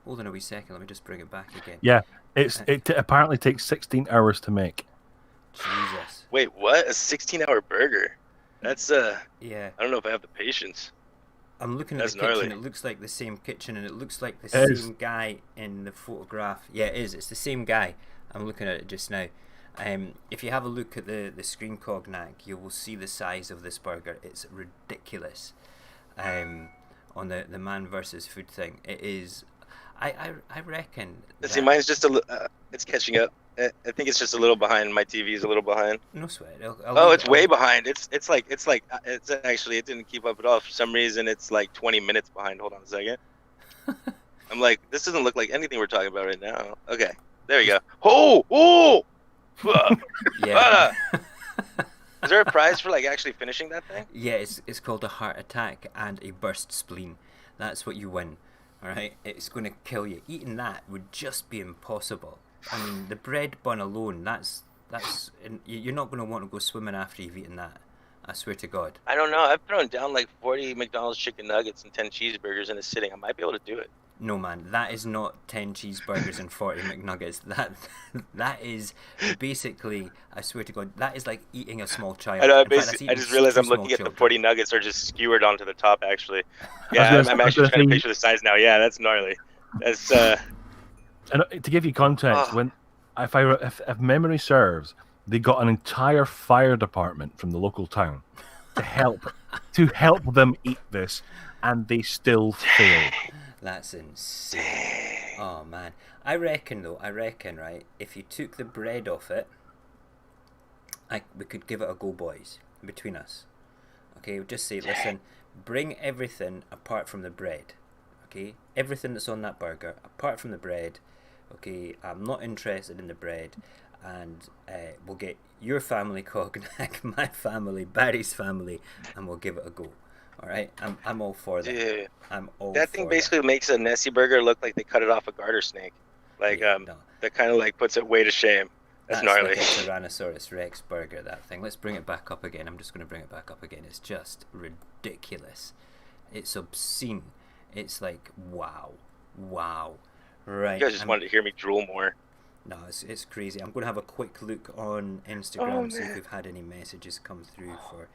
hold on a wee second, let me just bring it back again. Yeah, it apparently takes 16 hours to make. Jesus. Wait, what? A 16-hour burger? That's Yeah. I don't know if I have the patience. I'm looking at That's the kitchen, gnarly. it looks like the same kitchen, and it looks like the It is. same guy in the photograph. Yeah, it is. It's the same guy. I'm looking at it just now. If you have a look at the screen cognac, you will see the size of this burger. It's ridiculous. On the man versus food thing, it is. I reckon. See, mine's just it's catching up. I think it's just a little behind. My TV's a little behind. No sweat. It's way behind. It's actually, it didn't keep up at all. For some reason, it's like 20 minutes behind. Hold on a second. I'm like, this doesn't look like anything we're talking about right now. Okay, there you go. Oh! Yeah. Is there a prize for like actually finishing that thing? Yeah, it's called a heart attack and a burst spleen. That's what you win. All right, it's going to kill you. Eating that would just be impossible. I mean, the bread bun alone, you're not going to want to go swimming after you've eaten that. I swear to God. I don't know. I've thrown down like 40 McDonald's chicken nuggets and 10 cheeseburgers in a sitting. I might be able to do it. No, man, that is not 10 cheeseburgers and 40 McNuggets. That is basically, I swear to God, that is like eating a small child. I know. In fact, I just realized I'm looking at the 40 nuggets are just skewered onto the top. Actually, yeah, I'm actually trying to picture the size now. Yeah, that's gnarly. That's And to give you context, if memory serves, they got an entire fire department from the local town to help them eat this, and they still failed. That's insane. Oh man, I reckon right, if you took the bread off it, we could give it a go, boys, between us. Okay, we'll just say, listen, bring everything apart from the bread. Okay, everything that's on that burger apart from the bread. Okay, I'm not interested in the bread, and we'll get your family cognac, my family, Barry's family, and we'll give it a go. All right, I'm all for that. Dude, I'm all. that thing basically makes a Nessie burger look like they cut it off a garter snake. Like that kind of like puts it way to shame. That's gnarly. Like a Tyrannosaurus Rex burger, that thing. Let's bring it back up again. I'm just going to bring it back up again. It's just ridiculous. It's obscene. It's like wow. Right. You guys just wanted to hear me drool more. No, it's crazy. I'm going to have a quick look on Instagram, see if we've had any messages come through for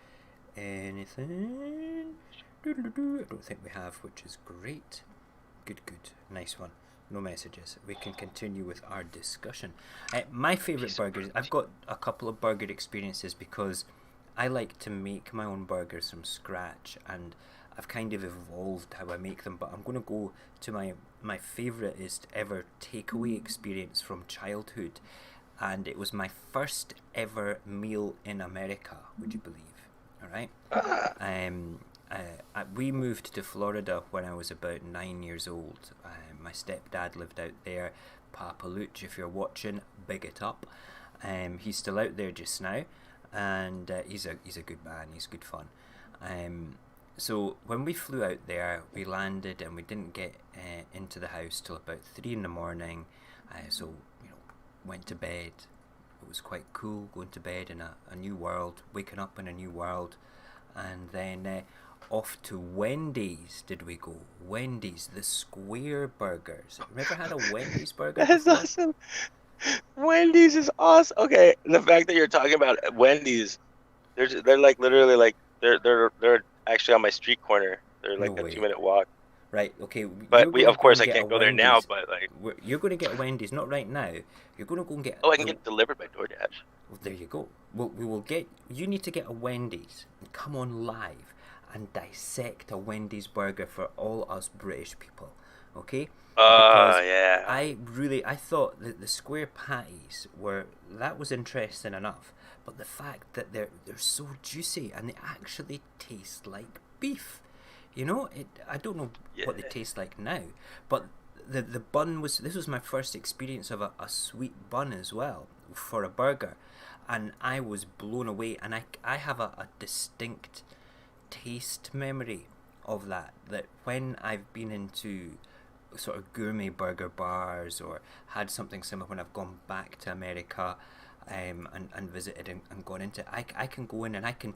anything. I don't think we have, which is great. Good. Nice one. No messages. We can continue with our discussion. My favourite burgers, I've got a couple of burger experiences because I like to make my own burgers from scratch, and I've kind of evolved how I make them, but I'm going to go to my favouriteest ever takeaway experience from childhood, and it was my first ever meal in America, would you believe? Alright? We moved to Florida when I was about 9 years old. My stepdad lived out there. Papa Luch, if you're watching, big it up. He's still out there just now, and he's a good man. He's good fun. So when we flew out there, we landed and we didn't get into the house till about 3 in the morning. So went to bed, It was quite cool going to bed in a new world, waking up in a new world, and then off to Wendy's did we go. Wendy's, the square burgers. Have you ever had a Wendy's burger That's before? awesome. Wendy's is awesome. Okay, the fact that you're talking about Wendy's, they're like literally like they're actually on my street corner. They're like No a way. 2-minute walk. Right, okay. But You're of going course to I get can't a go there now. Wendy's. But like, You're going to get a Wendy's, not right now. You're going to go and get. oh, I can get delivered by DoorDash. Well, there you go. We will get. You need to get a Wendy's and come on live and dissect a Wendy's burger for all us British people, okay? Because Yeah. I thought that the square patties that was interesting enough, but the fact that they're so juicy and they actually taste like beef. You know, I don't know what they taste like now, but the bun this was my first experience of a sweet bun as well for a burger, and I was blown away. And I have a distinct taste memory of that when I've been into sort of gourmet burger bars or had something similar when I've gone back to America and visited and gone into it, I can go in and I can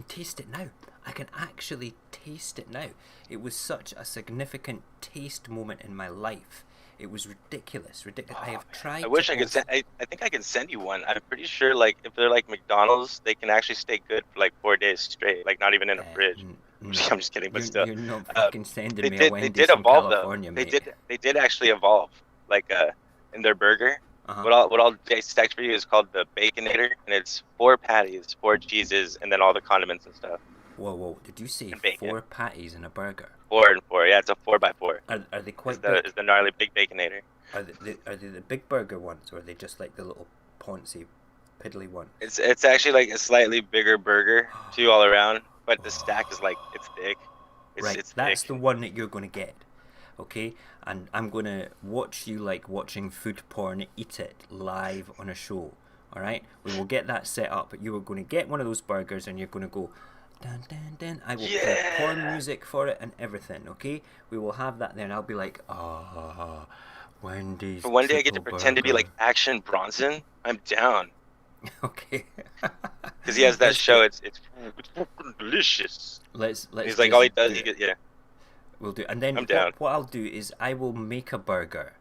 taste it now. I can actually taste it now. It was such a significant taste moment in my life. It was ridiculous. I have tried. I wish I could send. I think I can send you one. I'm pretty sure, like, if they're like McDonald's, they can actually stay good for like 4 days straight, like not even in a fridge. No, I'm just kidding, but still. You're not fucking sending me a They Wendy's did from evolve California, though. mate. They did actually evolve, like in their burger. Uh-huh. What I'll text for you is called the Baconator, and it's 4 patties, 4 cheeses, and then all the condiments and stuff. Whoa! Did you say And bacon. 4 patties in a burger? 4 and 4, yeah, it's a 4x4. Are they quite It's the gnarly big Baconator. Are they the big burger ones, or are they just like the little poncy, piddly one? It's actually like a slightly bigger burger too all around, but the stack is like it's thick. It's that's thick. the one that you're going to get, okay? And I'm going to watch you like watching food porn, eat it live on a show, all right? We will get that set up. You are going to get one of those burgers and you're going to go, dun, dun, dun. I will play porn music for it and everything, okay? We will have that there and I'll be like, Wendy's. For one day I get to triple pretend to be burger. like Action Bronson. I'm down. Okay. Because he has that show. It's fucking delicious. Let's. He's like all he does. We'll do, and then I'm down. What I'll do is I will make a burger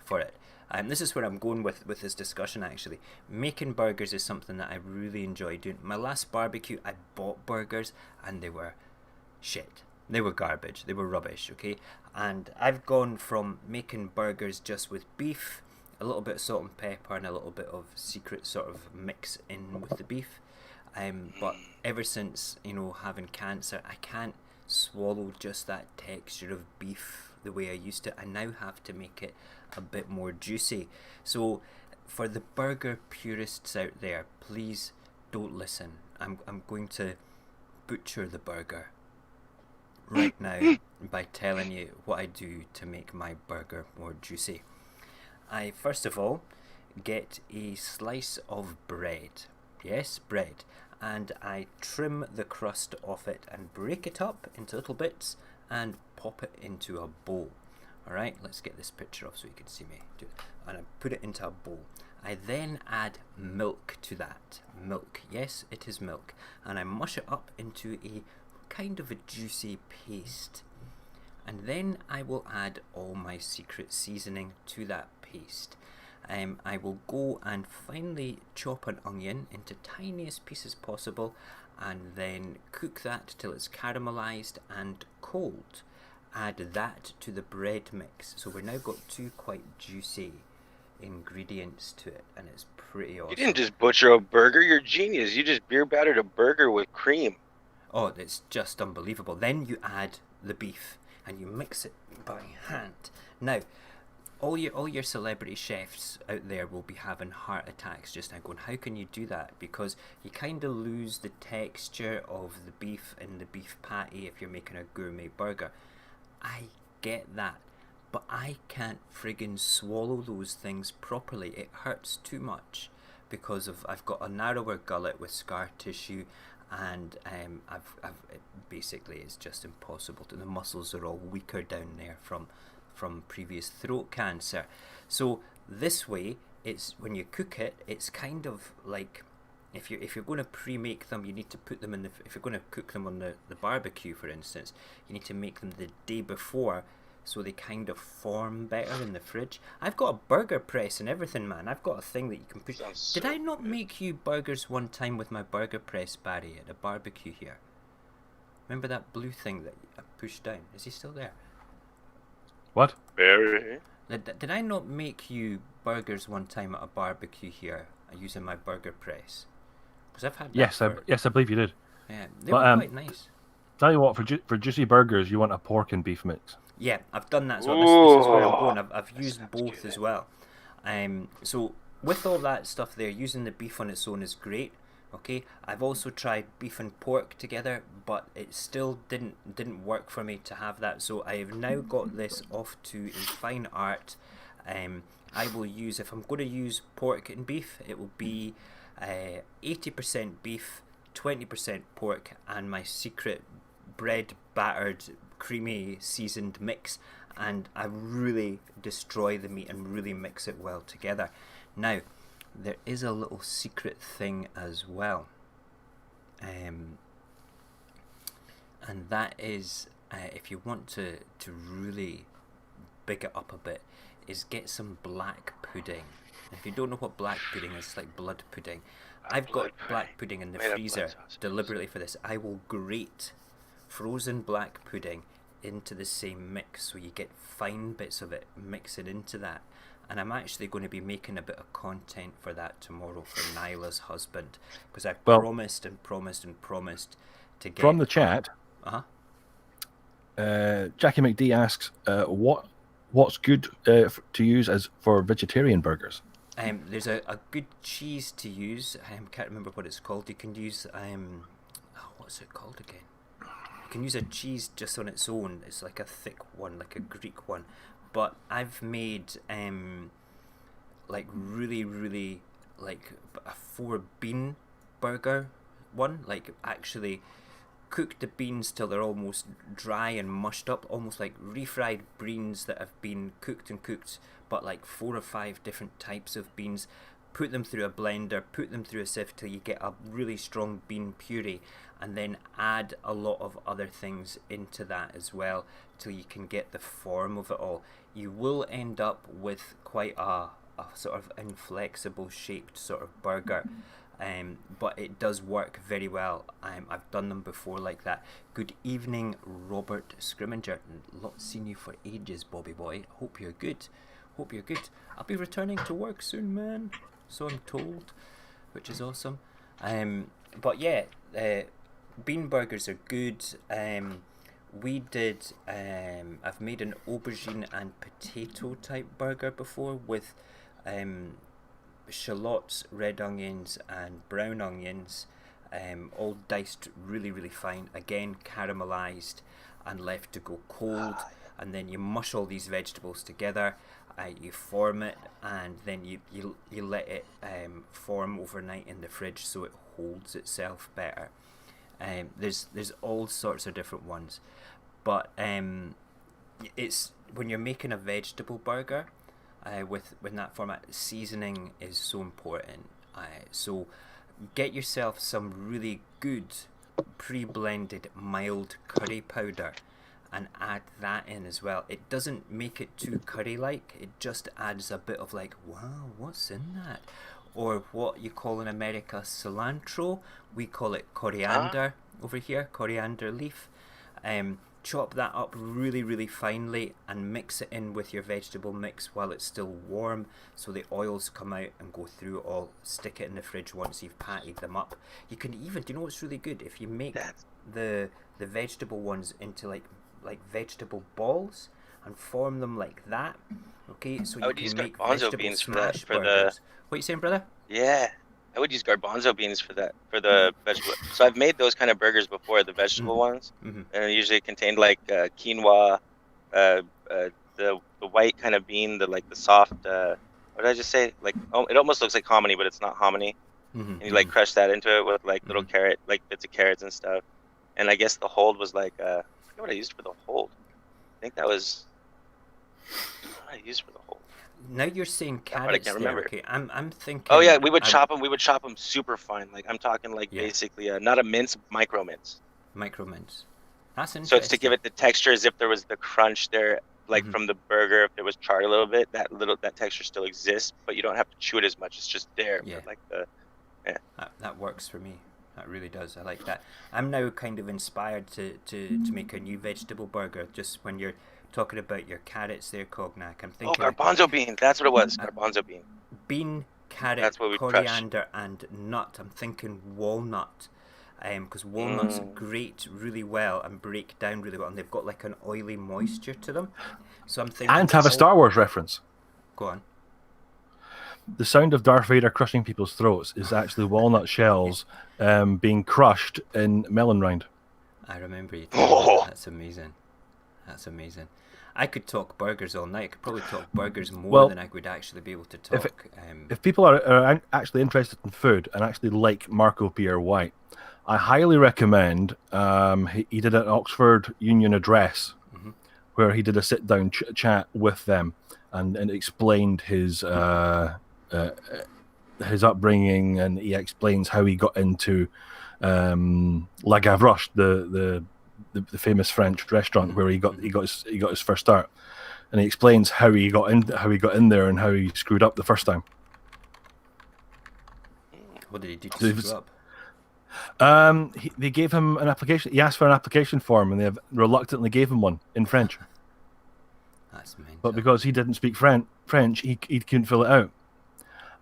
for it. And this is where I'm going with this discussion. Actually, making burgers is something that I really enjoy doing. My last barbecue, I bought burgers, and they were shit. They were garbage. They were rubbish. Okay, and I've gone from making burgers just with beef, a little bit of salt and pepper, and a little bit of secret sort of mix in with the beef. But ever since having cancer, I can't swallow just that texture of beef the way I used to. I now have to make it a bit more juicy. So for the burger purists out there, please don't listen. I'm going to butcher the burger right now by telling you what I do to make my burger more juicy. I first of all get a slice of bread. Yes, bread. And I trim the crust off it and break it up into little bits and pop it into a bowl. Alright, let's get this picture off so you can see me. And I put it into a bowl. I then add milk to that. Milk, yes, it is milk. And I mush it up into a kind of a juicy paste. And then I will add all my secret seasoning to that paste. I will go and finally chop an onion into tiniest pieces possible and then cook that till it's caramelized and cold. Add that to the bread mix. So we've now got 2 quite juicy ingredients to it, and it's pretty awesome. You didn't just butcher a burger, you're genius. You just beer battered a burger with cream. Oh, it's just unbelievable. Then you add the beef and you mix it by hand. Now, all your celebrity chefs out there will be having heart attacks just now going, how can you do that? Because you kind of lose the texture of the beef in the beef patty if you're making a gourmet burger. I get that, but I can't friggin' swallow those things properly. It hurts too much because I've got a narrower gullet with scar tissue, and basically it's just impossible. The muscles are all weaker down there from previous throat cancer. So this way it's when you cook it, it's kind of like if you're going to pre-make them, you need to put them in if you're going to cook them on the barbecue, for instance, you need to make them the day before, so they kind of form better in the fridge. I've got a burger press and everything, man. I've got a thing that you can push. Did I not make you burgers one time with my burger press, Barry, at a barbecue here? Remember that blue thing that I pushed down? Is he still there? What? Barry. Did I not make you burgers one time at a barbecue here using my burger press? Because I've had that. Yes, I believe you did. Yeah, they were quite nice. Tell you what, for juicy burgers, you want a pork and beef mix. Yeah, I've done that as well. This is where I'm going. I've used both as well. So with all that stuff there, using the beef on its own is great. Okay, I've also tried beef and pork together, but it still didn't work for me to have that. So I have now got this off to a fine art. I will use, if I'm going to use pork and beef, it will be 80% beef, 20% pork, and my secret bread battered creamy seasoned mix, and I really destroy the meat and really mix it well together. Now there is a little secret thing as well, and that is if you want to really big it up a bit, is get some black pudding. If you don't know what black pudding is, it's like blood pudding. I've got black pudding in the freezer deliberately for this. I will grate frozen black pudding into the same mix, so you get fine bits of it, mix it into that. And I'm actually going to be making a bit of content for that tomorrow for Nyla's husband, because I've promised to get from the chat. Jackie McD asks, what's good to use as for vegetarian burgers? There's a good cheese to use. I can't remember what it's called. You can use what's it called again? You can use a cheese just on its own. It's like a thick one, like a Greek one. But I've made like really like a 4-bean burger one. Like actually cook the beans till they're almost dry and mushed up, almost like refried beans that have been cooked, but like 4 or 5 different types of beans. Put them through a blender, put them through a sieve till you get a really strong bean puree, and then add a lot of other things into that as well till you can get the form of it all. You will end up with quite a sort of inflexible shaped sort of burger, but it does work very well. I've done them before like that. Good evening, Robert Scrimminger. Not seen you for ages, Bobby boy. Hope you're good. I'll be returning to work soon, man. So I'm told, which is awesome. But yeah, bean burgers are good. We did. I've made an aubergine and potato type burger before with shallots, red onions, and brown onions, all diced really fine. Again, caramelized and left to go cold. And then you mush all these vegetables together. You form it, and then you let it form overnight in the fridge so it holds itself better. There's all sorts of different ones, but it's when you're making a vegetable burger with that format, seasoning is so important. So get yourself some really good pre-blended mild curry powder and add that in as well. It doesn't make it too curry-like, it just adds a bit of like, wow, what's in that? Or what you call in America cilantro, we call it coriander over here, coriander leaf. Chop that up really finely and mix it in with your vegetable mix while it's still warm, so the oils come out and go through it all. Stick it in the fridge once you've patted them up. You can even, do you know what's really good? If you make the vegetable ones into like vegetable balls and form them like that, okay, so you can make vegetable smash burgers. What are you saying, brother? Yeah, I would use garbanzo beans for that, for the vegetable. So I've made those kind of burgers before, the vegetable ones, and it usually contained like quinoa, the white kind of bean, the soft. What did I just say? Like, it almost looks like hominy, but it's not hominy. And you like crush that into it with like little carrot, like bits of carrots and stuff. And I guess the hold was like I forget what I used for the hold. I think that was what I used for the hold. now you're saying But I carrots can't there. remember. Okay, I'm thinking. Oh yeah, we would chop them. We would chop them super fine. Like I'm talking like Yeah. basically not a mince, micro mince. Micro mince. That's interesting. So it's to give it the texture as if there was the crunch there, like Mhm. from the burger. If it was charred a little bit, that texture still exists, but you don't have to chew it as much. It's just there. Yeah. For like That works for me. That really does. I like that. I'm now kind of inspired to make a new vegetable burger. Just when you're talking about your carrots there, Cognac, I'm thinking garbanzo bean. That's what it was. Garbanzo bean. bean, carrot, That's what we coriander, and nut. I'm thinking walnut. Because walnuts grate really well and break down really well, and they've got like an oily moisture to them. So I'm thinking. And have a Star Wars reference. Go on. The sound of Darth Vader crushing people's throats is actually walnut shells being crushed in melon rind. I remember you telling me. That's amazing. That's amazing. I could talk burgers all night. I could probably talk burgers more than I would actually be able to talk. If people are actually interested in food and actually like Marco Pierre White, I highly recommend. He did an Oxford Union address where he did a sit-down chat with them and explained his upbringing, and he explains how he got into La Gavroche, the famous French restaurant where he got his first start, and he explains how he got in there and how he screwed up the first time. What did he do to screw up? They gave him an application. He asked for an application form, and they reluctantly gave him one in French. That's mental. But because he didn't speak French, he couldn't fill it out.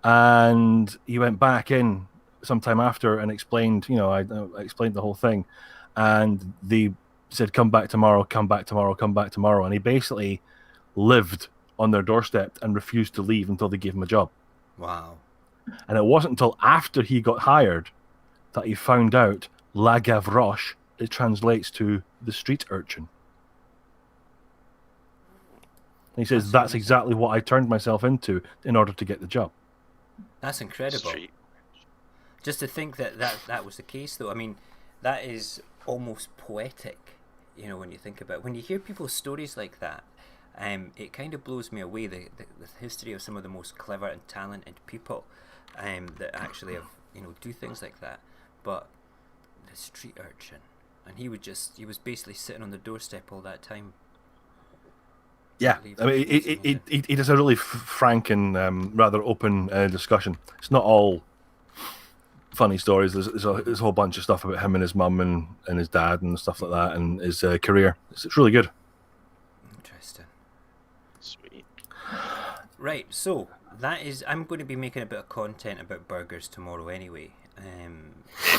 And he went back in sometime after and explained, I explained the whole thing. And they said, come back tomorrow, come back tomorrow, come back tomorrow. And he basically lived on their doorstep and refused to leave until they gave him a job. Wow. And it wasn't until after he got hired that he found out La Gavroche, it translates to the street urchin. And he says, that's exactly what I turned myself into in order to get the job. That's incredible. Just to think that was the case, though. I mean, that is almost poetic, when you think about it. When you hear people's stories like that, it kind of blows me away, the history of some of the most clever and talented people that actually have, do things like that. But the street urchin, and he was basically sitting on the doorstep all that time. Yeah, I mean, it is a really frank and rather open discussion. It's not all funny stories. There's a whole bunch of stuff about him and his mum and his dad and stuff like that, and his career. It's really good. Interesting. Sweet. Right, so I'm going to be making a bit of content about burgers tomorrow anyway.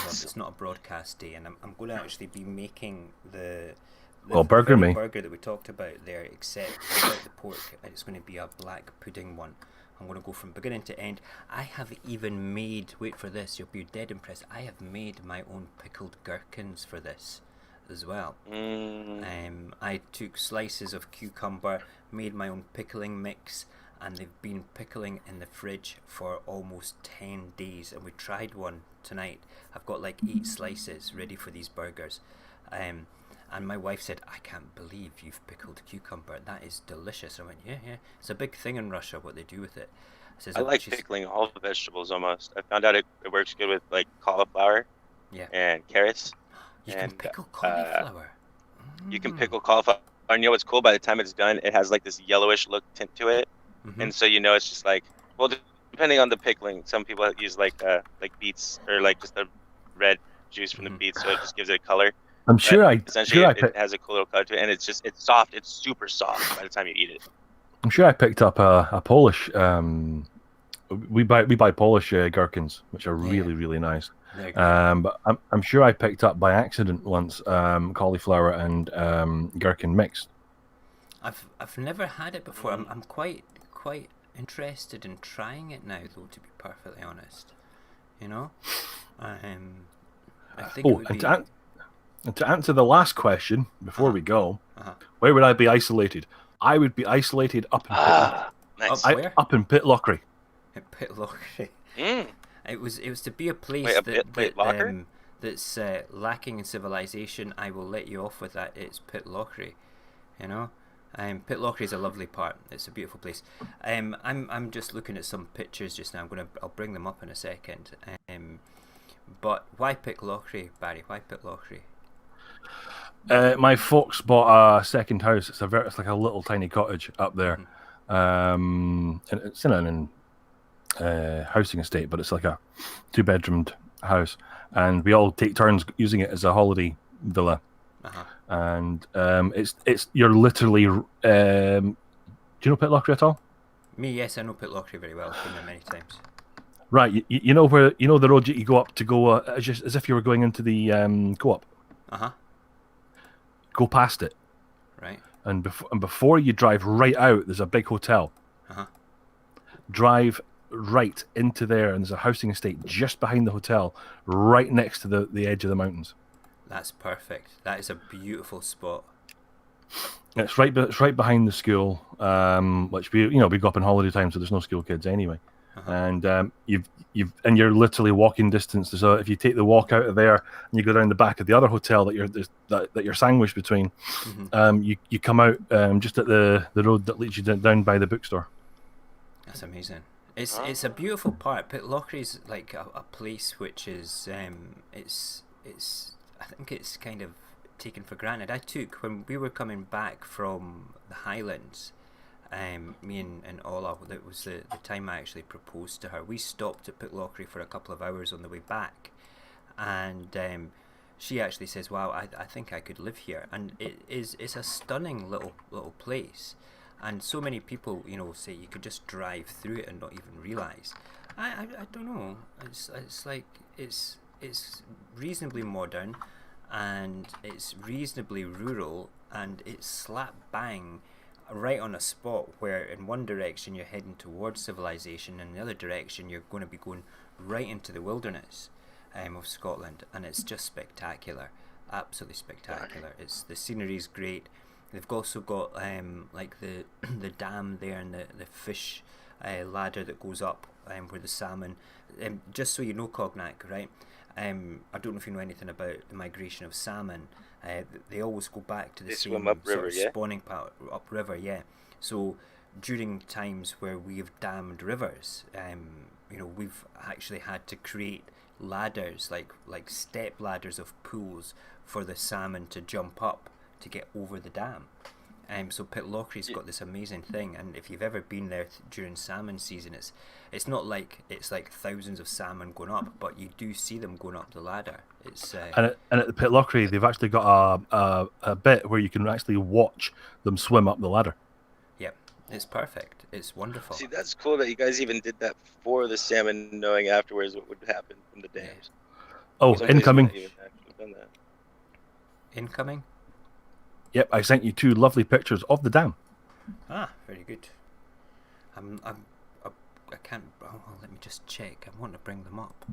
It's not a broadcast day, and I'm going to actually be making the burger that we talked about there, except without the pork. It's going to be a black pudding one. I'm going to go from beginning to end. I have even made, wait for this, you'll be dead impressed, I have made my own pickled gherkins for this as well. I took slices of cucumber, made my own pickling mix, and they've been pickling in the fridge for almost 10 days, and we tried one tonight. I've got like 8 slices ready for these burgers. And my wife said, I can't believe you've pickled cucumber. That is delicious. I went, yeah. It's a big thing in Russia, what they do with it. I like pickling all the vegetables almost. I found out it works good with like cauliflower and carrots. You can pickle cauliflower. You can pickle cauliflower. And you know what's cool? By the time it's done, it has like this yellowish look tint to it. And so it's just like, well, depending on the pickling, some people use like beets or like just the red juice from the beets, so it just gives it a color. I'm sure it has a cool little color to it, and it's soft. It's super soft by the time you eat it. I'm sure I picked up a Polish. We buy Polish gherkins, which are really really nice. But I'm sure I picked up by accident once cauliflower and gherkin mixed. I've never had it before. I'm quite interested in trying it now, though. To be perfectly honest, I think. It would be... And to answer the last question before we go, where would I be isolated? I would be isolated up in up in Pitlochry. In Pitlochry. Mm. It was to be a place that's lacking in civilization. I will let you off with that. It's Pitlochry, Pitlochry is a lovely part. It's a beautiful place. I'm just looking at some pictures just now. I'll bring them up in a second. But why Pitlochry, Barry? Why Pitlochry? My folks bought a second house. It's like a little tiny cottage up there. And it's in an housing estate, but it's like a 2-bedroomed house, and we all take turns using it as a holiday villa. And it's you're literally. Do you know Pitlochry at all? Me, yes, I know Pitlochry very well. I've been there many times. Right, you know where the road you go up to go as if you were going into the co-op. Go past it. Right. And before you drive right out, there's a big hotel. Drive right into there, and there's a housing estate just behind the hotel, right next to the edge of the mountains. That's perfect. That is a beautiful spot. It's right behind the school, which we go up in holiday time, so there's no school kids anyway. And you're literally walking distance. So if you take the walk out of there and you go down the back of the other hotel that you're sandwiched between, you come out just at the road that leads you down by the bookstore. That's amazing. It's a beautiful part. Pitlochry is like a place which is it's I think it's kind of taken for granted. When we were coming back from the Highlands, me and Ola, that was the time I actually proposed to her. We stopped at Pitlochry for a couple of hours on the way back, and she actually says, "Wow, I think I could live here." And it's a stunning little place, and so many people say you could just drive through it and not even realize. I don't know. It's like it's reasonably modern, and it's reasonably rural, and it's slap bang right on a spot where in one direction you're heading towards civilization, and in the other direction you're going to be going right into the wilderness of Scotland, and it's just spectacular, absolutely spectacular. The scenery's great. They've also got like the dam there, and the fish ladder that goes up where the salmon. Just so you know, Cognac, right? I don't know if you know anything about the migration of salmon. They always go back to the same sort of spawning part upriver, yeah. So during times where we've dammed rivers, we've actually had to create ladders, like step ladders of pools for the salmon to jump up to get over the dam. So Pitlochry's got this amazing thing, and if you've ever been there during salmon season, it's not like it's like thousands of salmon going up, but you do see them going up the ladder. And at the Pitlochry, they've actually got a bit where you can actually watch them swim up the ladder. Yep, it's perfect. It's wonderful. See, that's cool that you guys even did that for the salmon, knowing afterwards what would happen from the dams. Yeah. Oh, incoming. Incoming. Yep, I sent you 2 lovely pictures of the dam. Ah, very good. I can't. Oh, let me just check. I want to bring them up.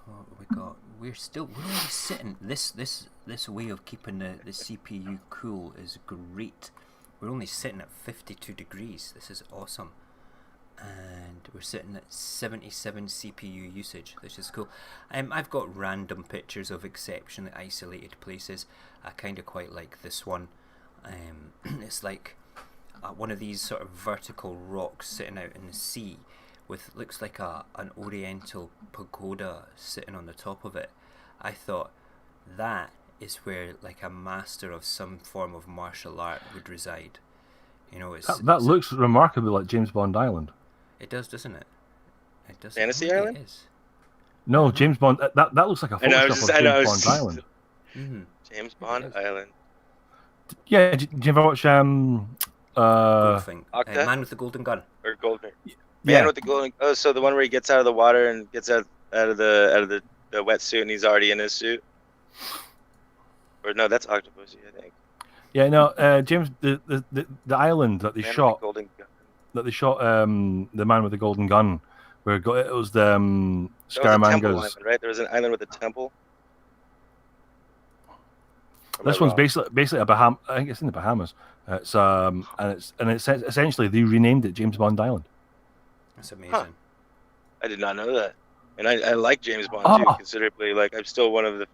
What have we got? We're only sitting. This way of keeping the CPU cool is great. We're only sitting at 52 degrees. This is awesome. And we're sitting at 77 CPU usage, which is cool. I've got random pictures of exceptionally isolated places. I kind of quite like this one. It's like one of these sort of vertical rocks sitting out in the sea, with looks like an oriental pagoda sitting on the top of it. I thought that is where like a master of some form of martial art would reside. That looks remarkably like James Bond Island. It does, doesn't it? It does. Fantasy Island? It is. No, James Bond. That looks like a Photoshop of James Bond Island. Mm-hmm. James Bond Island. Yeah, did you ever watch Man with the Golden Gun. Or Golden. Man with the Golden. Oh, so the one where he gets out of the water and gets out of the wetsuit and he's already in his suit. Or no, that's Octopussy, I think. Yeah, no, James, the island that they shot. That they shot the Man with the Golden Gun, where it was the Scaramanga's. Right, there was an island with a temple. This one's basically a Baham. I think it's in the Bahamas. It's and it's essentially they renamed it James Bond Island. That's amazing. Huh. I did not know that, and I like James Bond too considerably. Like I'm still one of the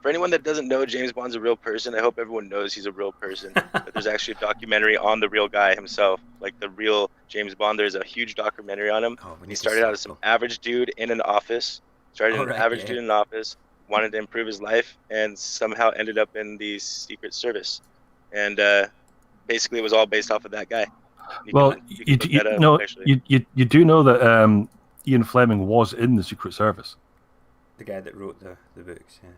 For anyone that doesn't know James Bond's a real person, I hope everyone knows he's a real person. That there's actually a documentary on the real guy himself, like the real James Bond. There's a huge documentary on him. He started out as some average dude in an office. Dude in an office, wanted to improve his life, and somehow ended up in the Secret Service. And basically, it was all based off of that guy. You do know that Ian Fleming was in the Secret Service. The guy that wrote the books, yeah.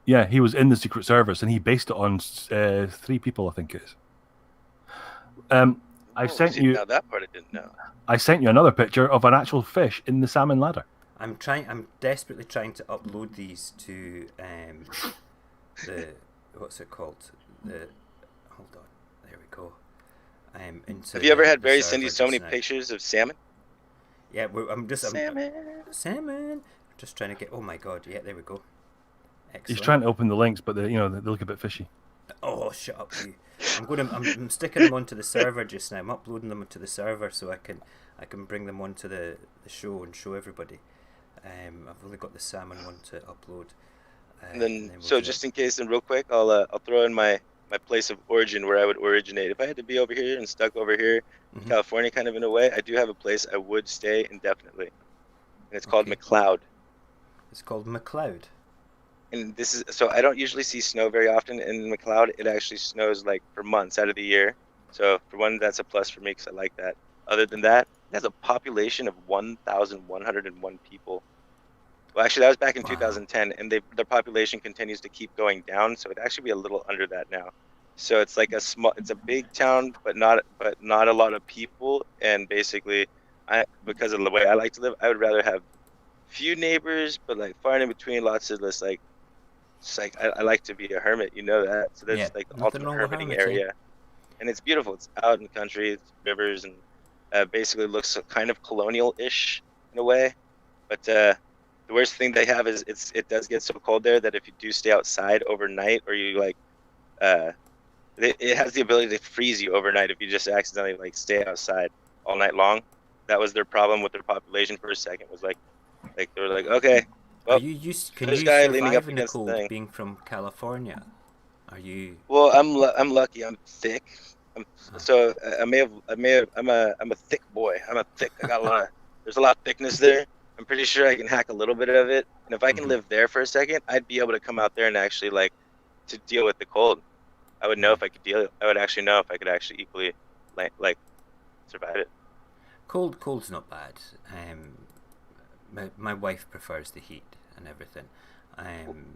Yeah, he was in the Secret Service, and he based it on 3 people, I think it is. I sent you. Now that part I didn't know. I sent you another picture of an actual fish in the salmon ladder. I'm desperately trying to upload these to the what's it called? Hold on, there we go. Have you ever had Barry send you so many pictures of salmon? Yeah, salmon. Just trying to get. Oh my god! Yeah, there we go. Excellent. He's trying to open the links, but they look a bit fishy. Oh, shut up, you! I'm sticking them onto the server just now. I'm uploading them onto the server so I can bring them onto the show and show everybody. I've only got the salmon one to upload. And then just in case, and real quick, I'll throw in my place of origin where I would originate. If I had to be over here and stuck over here in California, kind of in a way, I do have a place I would stay indefinitely, and it's called McLeod. It's called McLeod. And this is so I don't usually see snow very often in McLeod. It actually snows like for months out of the year. So for one, that's a plus for me because I like that. Other than that, it has a population of 1,101 people. Well, actually, that was back in 2010, and their population continues to keep going down. So it'd actually be a little under that now. So it's like it's a big town, but not a lot of people. And basically, because of the way I like to live, I would rather have few neighbors, but like far in between, lots of this like. It's like I like to be a hermit, you know that. So that's like the ultimate hermiting area, and it's beautiful. It's out in the country, it's rivers, and basically looks kind of colonial-ish in a way. But the worst thing they have is it does get so cold there that if you do stay outside overnight, or you like, it has the ability to freeze you overnight if you just accidentally like stay outside all night long. That was their problem with their population for a second. Was like they were like, okay. Well, can you survive in the cold being from California? Are you? Well, I'm lucky. I'm thick. So I'm a thick boy. I got a lot. There's a lot of thickness there. I'm pretty sure I can hack a little bit of it. And if I can live there for a second, I'd be able to come out there and actually like to deal with the cold. I would know if I could deal. I would actually know if I could actually equally like survive it. Cold's not bad. My wife prefers the heat and everything.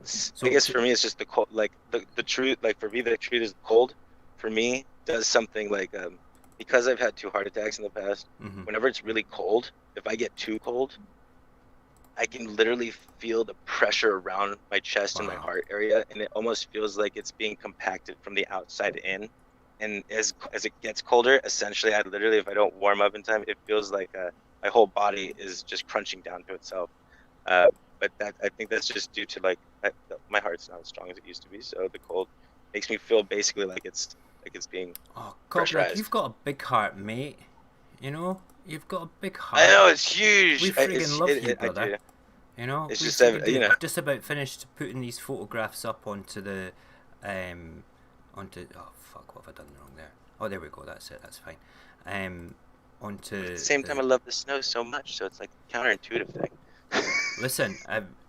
So I guess for me it's just the cold. Like the truth. Like for me, the truth is cold. For me, does something like because I've had 2 heart attacks in the past. Whenever it's really cold, if I get too cold, I can literally feel the pressure around my chest and my heart area, and it almost feels like it's being compacted from the outside in. And as it gets colder, essentially, I literally, if I don't warm up in time, it feels like my whole body is just crunching down to itself. But I think that's just due to my heart's not as strong as it used to be, so the cold makes me feel basically like it's being pressurized. You've got a big heart, mate. You know, you've got a big heart. I know, it's huge. We friggin' love you, brother. You know, it's just just about finished putting these photographs up onto the oh fuck, what have I done wrong there? Oh, there we go. That's it. That's fine. Onto at the same time, I love the snow so much, so it's like a counterintuitive thing. Listen,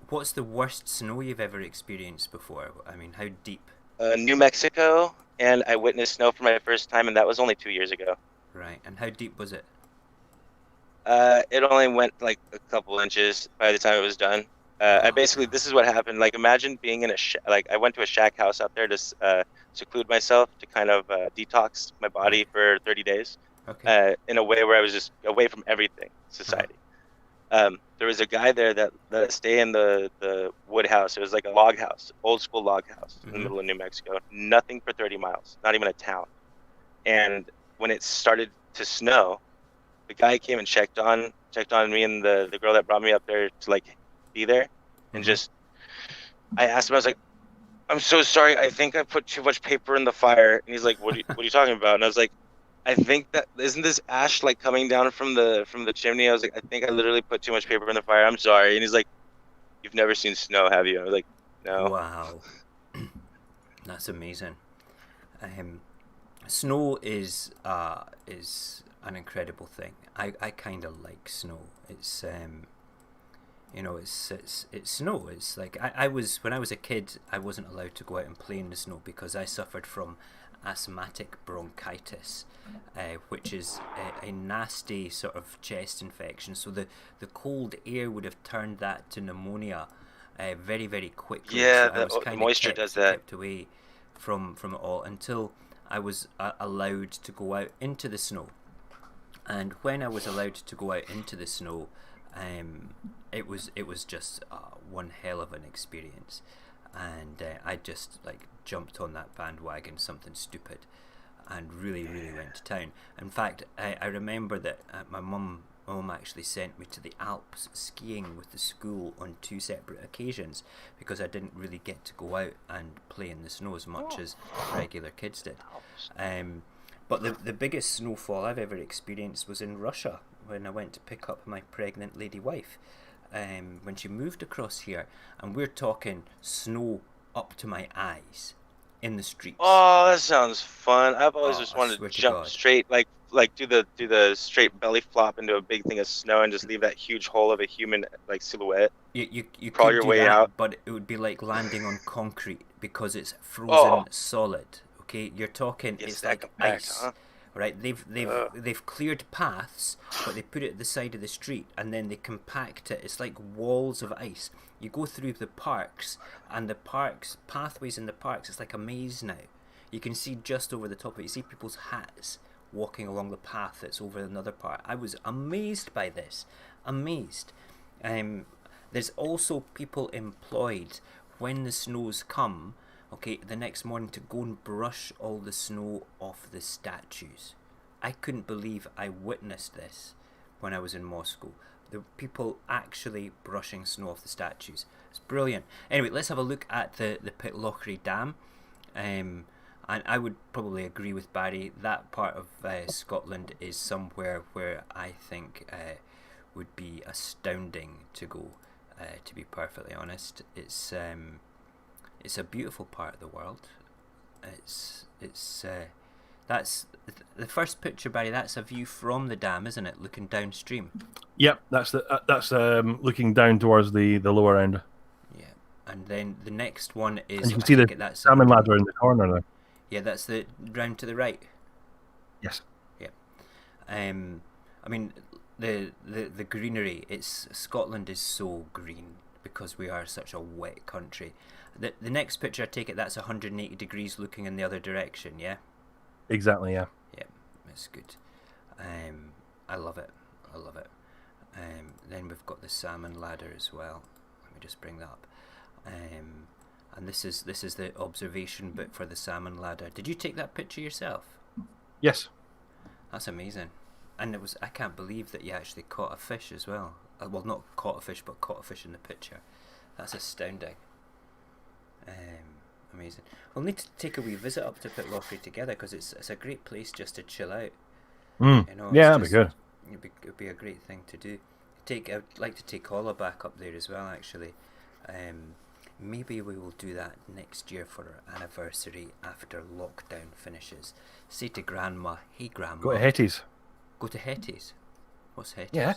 what's the worst snow you've ever experienced before? I mean, how deep? New Mexico, and I witnessed snow for my first time, and that was only 2 years ago. Right, and how deep was it? It only went like a couple inches by the time it was done. This is what happened. Like, imagine being in I went to a shack house out there to seclude myself, to kind of detox my body for 30 days. Okay. In a way where I was just away from everything, society. There was a guy there that stayed in the wood house. It was like a log house, old school log house in the middle of New Mexico. Nothing for 30 miles, not even a town. And when it started to snow, the guy came and checked on me and the girl that brought me up there to like be there, and I asked him, I was like, I'm so sorry, I think I put too much paper in the fire. And he's like, what are you talking about? And I was like, I think that isn't this ash like coming down from the chimney? I was like, I think I literally put too much paper in the fire. I'm sorry. And he's like, you've never seen snow, have you? I was like, No. Wow. That's amazing. Snow is an incredible thing. I kind of like snow. It's it's snow. It's like I was when I was a kid. I wasn't allowed to go out and play in the snow because I suffered from asthmatic bronchitis, which is a nasty sort of chest infection. So the cold air would have turned that to pneumonia very, very quickly. Yeah, So I was the moisture kept, does that. kept away from it all until I was allowed to go out into the snow. And when I was allowed to go out into the snow, it was just one hell of an experience, and I just like jumped on that bandwagon, something stupid, and really went to town. In fact, I remember that my mum actually sent me to the Alps skiing with the school on 2 separate occasions because I didn't really get to go out and play in the snow as much as regular kids did. But the biggest snowfall I've ever experienced was in Russia when I went to pick up my pregnant lady wife when she moved across here, and we're talking snow up to my eyes in the streets. Oh, that sounds fun. I've always just I wanted swear to to jump God. straight, like do the straight belly flop into a big thing of snow and just leave that huge hole of a human like silhouette. You Crawl could your do way that, out. but it would be like landing on concrete because it's frozen Oh. solid. Okay, you're talking Yes, it's that like compact, ice, huh? right? They've cleared paths, but they put it at the side of the street and then they compact it. It's like walls of ice. You go through the parks, and the pathways in the parks, it's like a maze now. You can see just over the top of it. You see people's hats walking along the path that's over another part. I was amazed by this. Amazed. There's also people employed when the snows come, okay, the next morning to go and brush all the snow off the statues. I couldn't believe I witnessed this when I was in Moscow. The people actually brushing snow off the statues. It's brilliant. Anyway, let's have a look at the Pitlochry Dam. And I would probably agree with Barry. That part of Scotland is somewhere where I think would be astounding to go. To be perfectly honest, it's a beautiful part of the world. It's that's the first picture, Barry. That's a view from the dam, isn't it? Looking downstream. Yep, that's looking down towards the lower end. Yeah, and then the next one is. And you can see the salmon ladder in the corner there. Yeah, that's the round to the right. Yes. Yeah. I mean, the greenery. Scotland is so green because we are such a wet country. The next picture, I take it that's 180 degrees looking in the other direction. Yeah. Exactly. Yeah. Yeah, that's good. I love it. Then we've got the salmon ladder as well. Let me just bring that up. And this is the observation bit for the salmon ladder. Did you take that picture yourself? Yes. That's amazing. And I can't believe that you actually caught a fish as well. Well, not caught a fish, but caught a fish in the picture. That's astounding. Amazing. We'll need to take a wee visit up to Pitlochry together because it's a great place just to chill out. You know, yeah, that'd be good. It'd be a great thing to do. I'd like to take Ola back up there as well, actually. Maybe we will do that next year for our anniversary after lockdown finishes. Say to Grandma, hey Grandma. Go to Hetty's. Go to Hetty's? What's Hetty's? Yeah.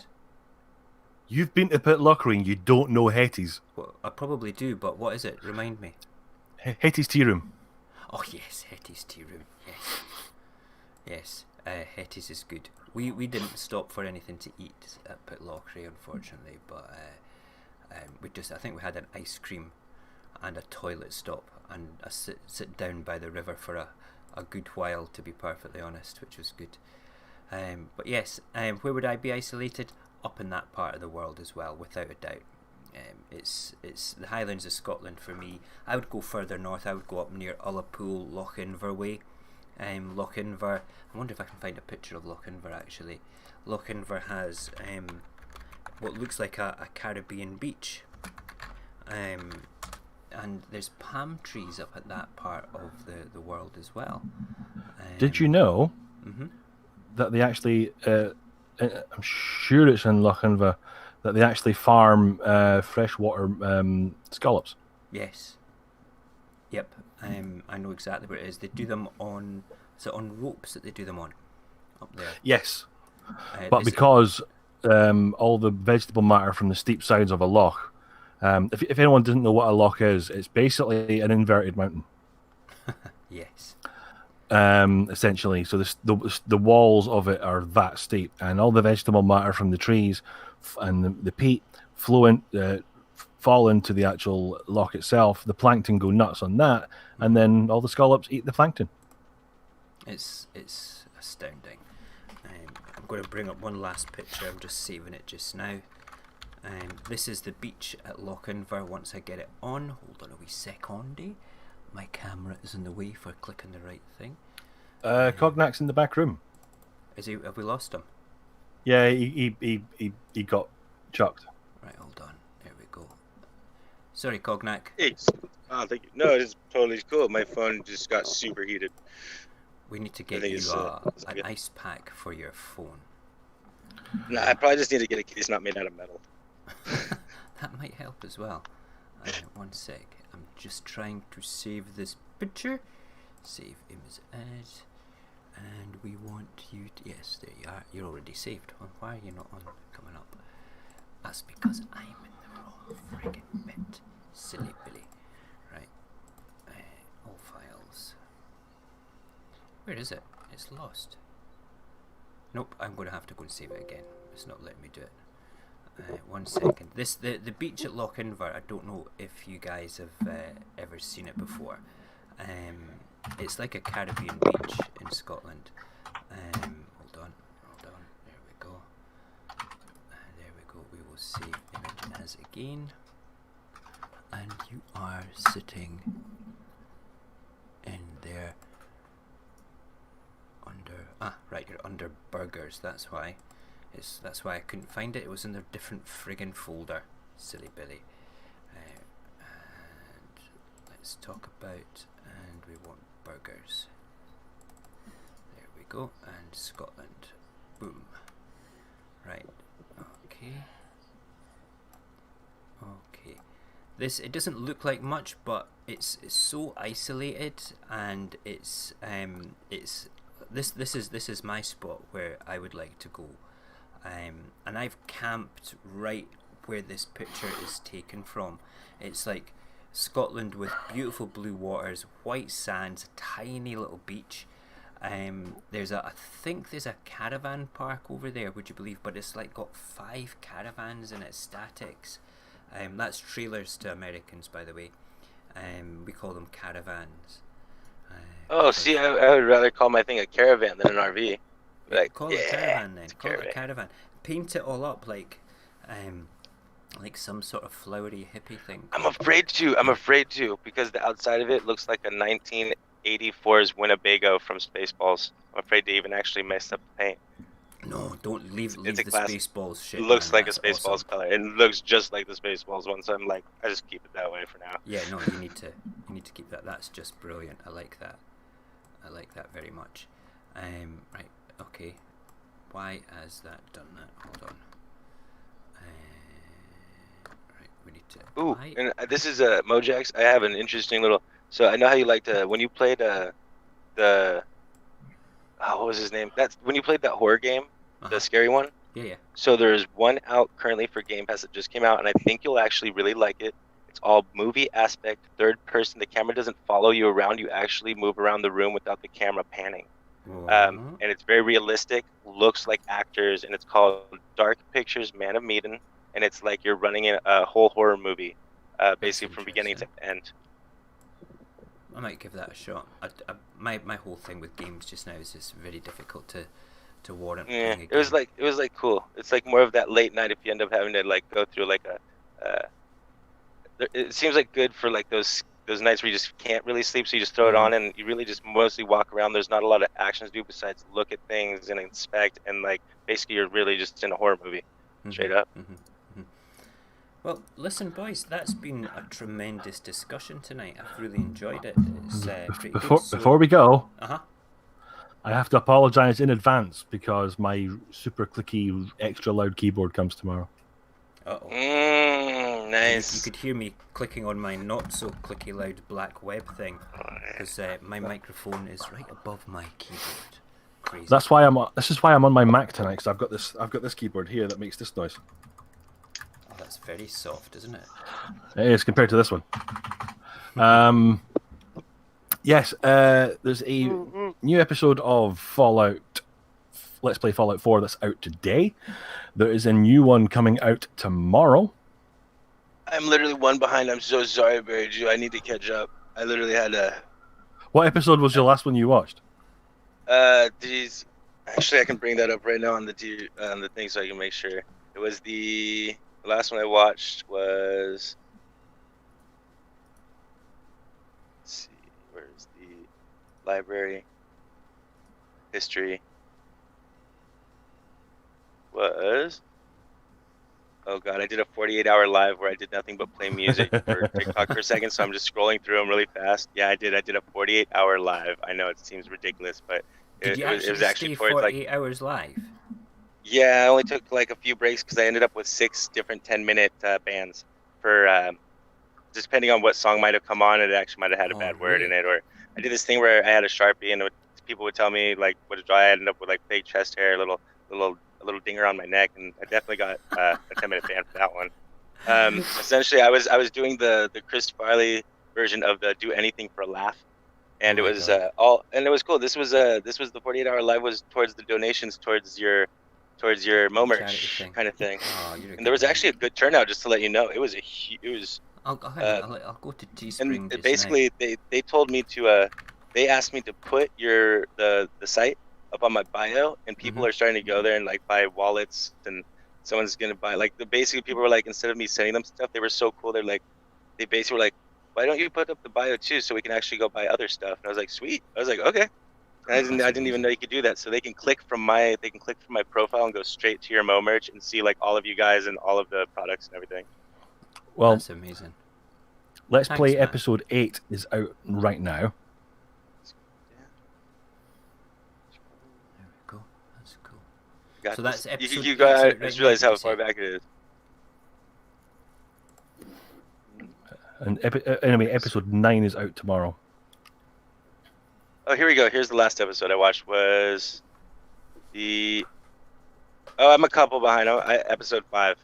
You've been to Pitlochry and you don't know Hetty's. Well, I probably do, but what is it? Remind me. Hetty's Tea Room. Oh yes, Hetty's Tea Room. Yes. Hetty's is good. We didn't stop for anything to eat at Pitlochry, unfortunately, but I think we had an ice cream and a toilet stop and a sit down by the river for a good while, to be perfectly honest, which was good. But yes, where would I be isolated? Up in that part of the world as well, without a doubt. It's the Highlands of Scotland for me. I would go further north. I would go up near Ullapool, Lochinver way. Lochinver. I wonder if I can find a picture of Lochinver actually. Lochinver has what looks like a Caribbean beach. And there's palm trees up at that part of the world as well. Did you know that they actually, I'm sure it's in Lochinver, that they actually farm freshwater scallops? Yes. Yep. I know exactly where it is. They do them on. Is it on ropes that they do them on? Up there. Yes. But because all the vegetable matter from the steep sides of a loch, if anyone doesn't know what a loch is, it's basically an inverted mountain. Yes. Essentially, so the walls of it are that steep, and all the vegetable matter from the trees and the peat fall into the actual loch itself. The plankton go nuts on that, and then all the scallops eat the plankton. It's astounding. I'm going to bring up one last picture. I'm just saving it just now. This is the beach at Lochinver. Once I get it on, hold on a wee second. My camera is in the way for clicking the right thing. Cognac's in the back room. Is he? Have we lost him? Yeah, he got chucked. Right, hold on. There we go. Sorry, Cognac. It's, oh, thank you. No, it's totally cool. My phone just got super heated. We need to get you an ice pack for your phone. No, I probably just need to get a case not made out of metal. That might help as well. One sec. I'm just trying to save this picture. Save image as. And we want you to... Yes, there you are. You're already saved. Well, why are you not on coming up? That's because I'm in the wrong friggin' bit. Silly Billy. Right. All files. Where is it? It's lost. Nope, I'm going to have to go and save it again. It's not letting me do it. 1 second. The beach at Lochinver, I don't know if you guys have ever seen it before. It's like a Caribbean beach in Scotland. Hold on. There we go. There we go. We will save image as again. And you are sitting in there right, you're under burgers, that's why. That's why I couldn't find it. It was in a different friggin' folder. Silly Billy. And let's talk about, and we want burgers. There we go. And Scotland. Boom. Right. Okay. It doesn't look like much, but it's so isolated, and this is my spot where I would like to go. And I've camped right where this picture is taken from. It's like Scotland with beautiful blue waters, white sands, a tiny little beach. I think there's a caravan park over there, would you believe? But it's like got 5 caravans in it, statics. That's trailers to Americans, by the way. We call them caravans. See, I would rather call my thing a caravan than an RV. Like, call it a caravan then. Call it a caravan. Paint it all up like some sort of flowery hippie thing. I'm afraid to, because the outside of it looks like a 1984's Winnebago from Spaceballs. I'm afraid to even actually mess up the paint. No, don't leave the Spaceballs shit. It looks like a Spaceballs awesome color. It looks just like the Spaceballs one, so I'm like, I just keep it that way for now. Yeah, no, you need to keep that. That's just brilliant. I like that. I like that very much. Right, okay. Why has that done that? Hold on. Right, we need to... Ooh, and this is a Mojax. I have an interesting little... So I know how you like to... When you played what was his name? That's when you played that horror game, the scary one. Yeah. So there's one out currently for Game Pass that just came out, and I think you'll actually really like it. It's all movie aspect, third person. The camera doesn't follow you around. You actually move around the room without the camera panning. And it's very realistic, looks like actors, and it's called Dark Pictures Man of Medan, and it's like you're running a whole horror movie, basically from beginning to end. I might give that a shot. My whole thing with games just now is just very difficult to warrant. Yeah, it was like cool. It's like more of that late night if you end up having to like go through like it seems like good for like those nights where you just can't really sleep, so you just throw it on and you really just mostly walk around. There's not a lot of action to do besides look at things and inspect, and like basically you're really just in a horror movie, straight up. Well, listen, boys, that's been a tremendous discussion tonight. I've really enjoyed it. It's pretty good. Before we go, I have to apologize in advance because my super clicky, extra loud keyboard comes tomorrow. Uh-oh. Nice. You could hear me clicking on my not so clicky loud black web thing because my microphone is right above my keyboard. Crazy. This is why I'm on my Mac tonight, because I've got this keyboard here that makes this noise. Oh, that's very soft, isn't it? It is compared to this one. Yes, there's a new episode of Fallout. Let's Play Fallout 4 that's out today. There is a new one coming out tomorrow. I'm literally one behind. I'm so sorry, Barry Jew. I need to catch up. I literally had a... What episode was your last one you watched? These... Actually, I can bring that up right now on the thing so I can make sure. It was the last one I watched was... Let's see. Where's the library? History. Was... Oh god, I did a 48-hour live where I did nothing but play music for TikTok for a second, so I'm just scrolling through them really fast. Yeah, I did a 48-hour live. I know it seems ridiculous, but it was actually stay 48 hours live? Yeah, I only took like a few breaks because I ended up with 6 different 10-minute bands for just depending on what song might have come on. It actually might have had a bad word in it, or I did this thing where I had a Sharpie and people would tell me like what to draw. I ended up with like fake chest hair, a little dinger on my neck, and I definitely got a 10-minute ban for that one. Essentially, I was doing the Chris Farley version of the Do Anything for a Laugh, and it was it was cool. This was the 48-hour live was towards the donations towards your Mo merch kind of thing. Oh, and there was actually a good turnout, just to let you know. It was I'll go to Teespring. And basically, they told me to they asked me to put the site up on my bio, and people are starting to go there and like buy wallets, and someone's gonna buy basically people were like, instead of me sending them stuff, they were so cool, they basically were like, why don't you put up the bio too so we can actually go buy other stuff? And I was like, sweet. I was like, okay. And I didn't even know you could do that. So they can click from my profile and go straight to your Mo merch and see like all of you guys and all of the products and everything. Well, that's amazing. Let's Play episode 8 is out right now. So that's episode. You got. I just realized how far back it is. And anyway, episode 9 is out tomorrow. Oh, here we go. Here's the last episode I watched. Was the... Oh, I'm a couple behind. Episode 5.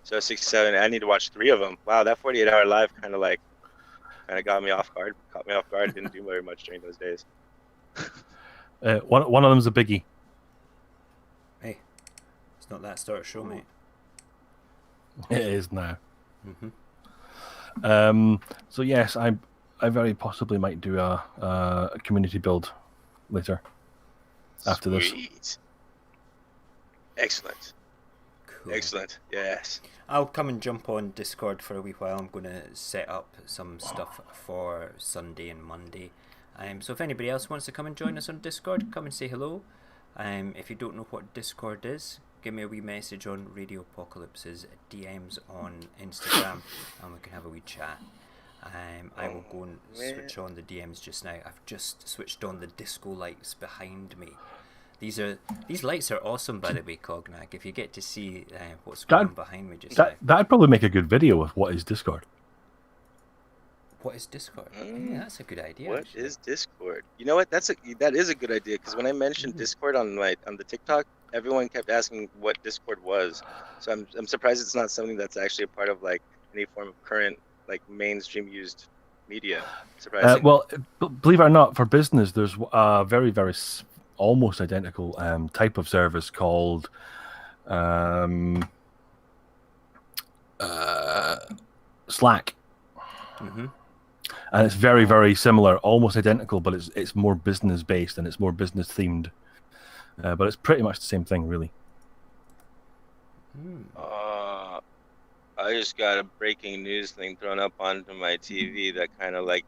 So 6, 7. I need to watch 3 of them. Wow, that 48-hour live kind of got me off guard. Caught me off guard. Didn't do very much during those days. One of them's a biggie. Hey, it's not that sort of show, mate. It is now. So yes, I very possibly might do a community build later. After this. Excellent. Cool. Excellent. Yes. I'll come and jump on Discord for a wee while. I'm going to set up some stuff for Sunday and Monday. So if anybody else wants to come and join us on Discord, come and say hello. If you don't know what Discord is, give me a wee message on Radio Apocalypse's DMs on Instagram, and we can have a wee chat. I will go and switch on the DMs just now. I've just switched on the disco lights behind me. These lights are awesome, by the way, Cognac. If you get to see what's going on behind me just now. That'd probably make a good video of what is Discord. What is Discord? Yeah, that's a good idea. What is Discord? You know what? That is a good idea, because when I mentioned Discord on the TikTok, everyone kept asking what Discord was. So I'm surprised it's not something that's actually a part of like any form of current like mainstream used media. Surprising. Well, believe it or not, for business, there's a very, very almost identical type of service called Slack. And it's very, very similar, almost identical, but it's more business based and it's more business themed. But it's pretty much the same thing, really. I just got a breaking news thing thrown up onto my TV that kind of like,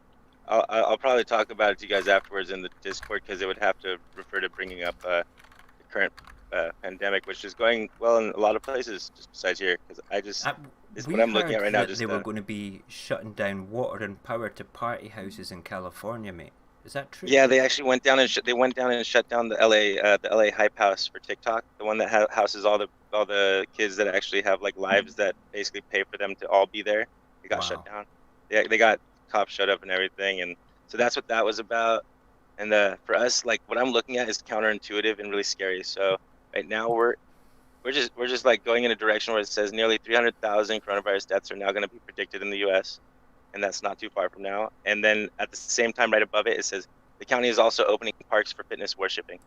I'll probably talk about it to you guys afterwards in the Discord, because it would have to refer to bringing up the current pandemic, which is going well in a lot of places just besides here. Because is what I'm looking at right now. Just they were going to be shutting down water and power to party houses in California, mate. Is that true? Yeah, they actually went down and shut down the LA Hype House for TikTok, the one that houses all the all the kids that actually have like lives that basically pay for them to all be there. They got shut down. They got cops showed up and everything, and so that's what that was about. And for us, like what I'm looking at is counterintuitive and really scary. So right now we're just like going in a direction where it says nearly 300,000 coronavirus deaths are now going to be predicted in the U.S. and that's not too far from now. And then at the same time, right above it, it says the county is also opening parks for fitness worshiping.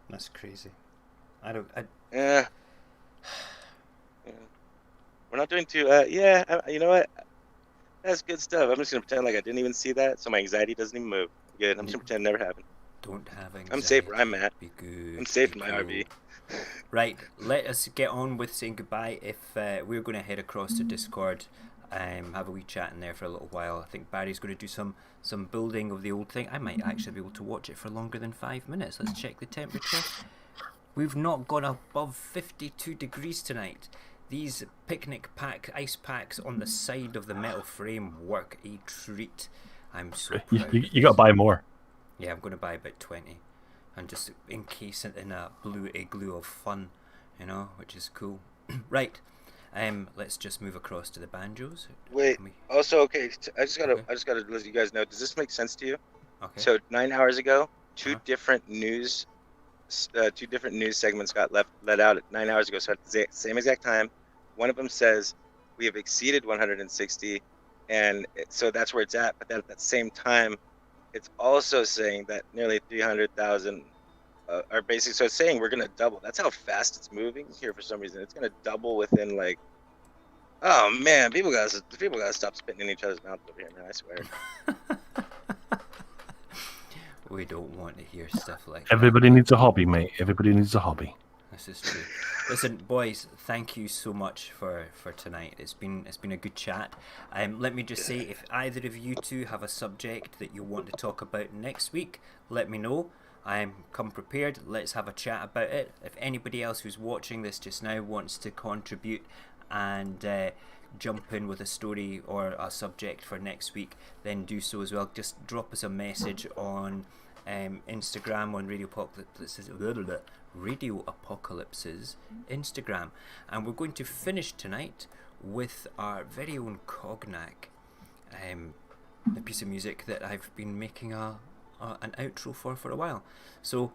That's crazy. Yeah. We're not doing too. You know what? That's good stuff. I'm just gonna pretend like I didn't even see that, so my anxiety doesn't even move. Good. I'm just gonna pretend it never happened. Don't have anxiety. I'm safe where I'm at. Be good. I'm safe in my RV. Right, let us get on with saying goodbye. If we're going to head across to Discord, have a wee chat in there for a little while. I think Barry's going to do some building of the old thing. I might actually be able to watch it for longer than 5 minutes. Let's check the temperature. We've not gone above 52 degrees tonight. These picnic ice packs on the side of the metal frame work a treat. I'm so proud. You got to buy more. Yeah, I'm going to buy about 20 and just encase it in a blue igloo of fun, which is cool. Right, let's just move across to the banjos. Wait, also, okay, I just gotta let you guys know, does this make sense to you? Okay. So 9 hours ago, two different news segments got let out 9 hours ago. So at the same exact time, one of them says we have exceeded 160, and so that's where it's at. But then at that same time, it's also saying that nearly 300,000 are basically. So it's saying we're gonna double. That's how fast it's moving here for some reason. It's gonna double within like. Oh man, people gotta stop spitting in each other's mouths over here, man. I swear. We don't want to hear stuff like Everybody needs a hobby, mate. Everybody needs a hobby. This is true. Listen, boys, thank you so much for tonight. It's been a good chat. Let me just say, if either of you two have a subject that you want to talk about next week, let me know. Come prepared. Let's have a chat about it. If anybody else who's watching this just now wants to contribute and jump in with a story or a subject for next week, then do so as well. Just drop us a message on Instagram on Radio Apocalypse's Instagram. And we're going to finish tonight with our very own Cognac, a piece of music that I've been making an outro for a while. So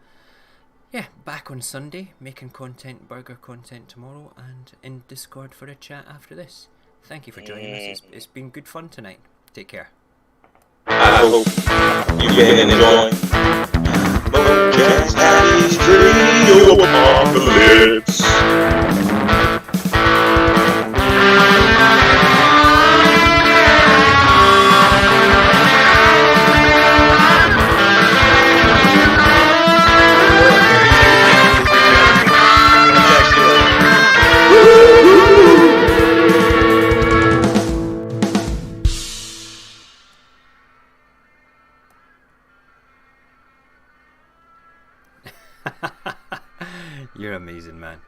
yeah, back on Sunday, making burger content tomorrow, and in Discord for a chat after this. Thank you for joining us. It's been good fun tonight. Take care. I hope you can enjoy Mojax Happy's Radio Apocalypse. You're amazing, man.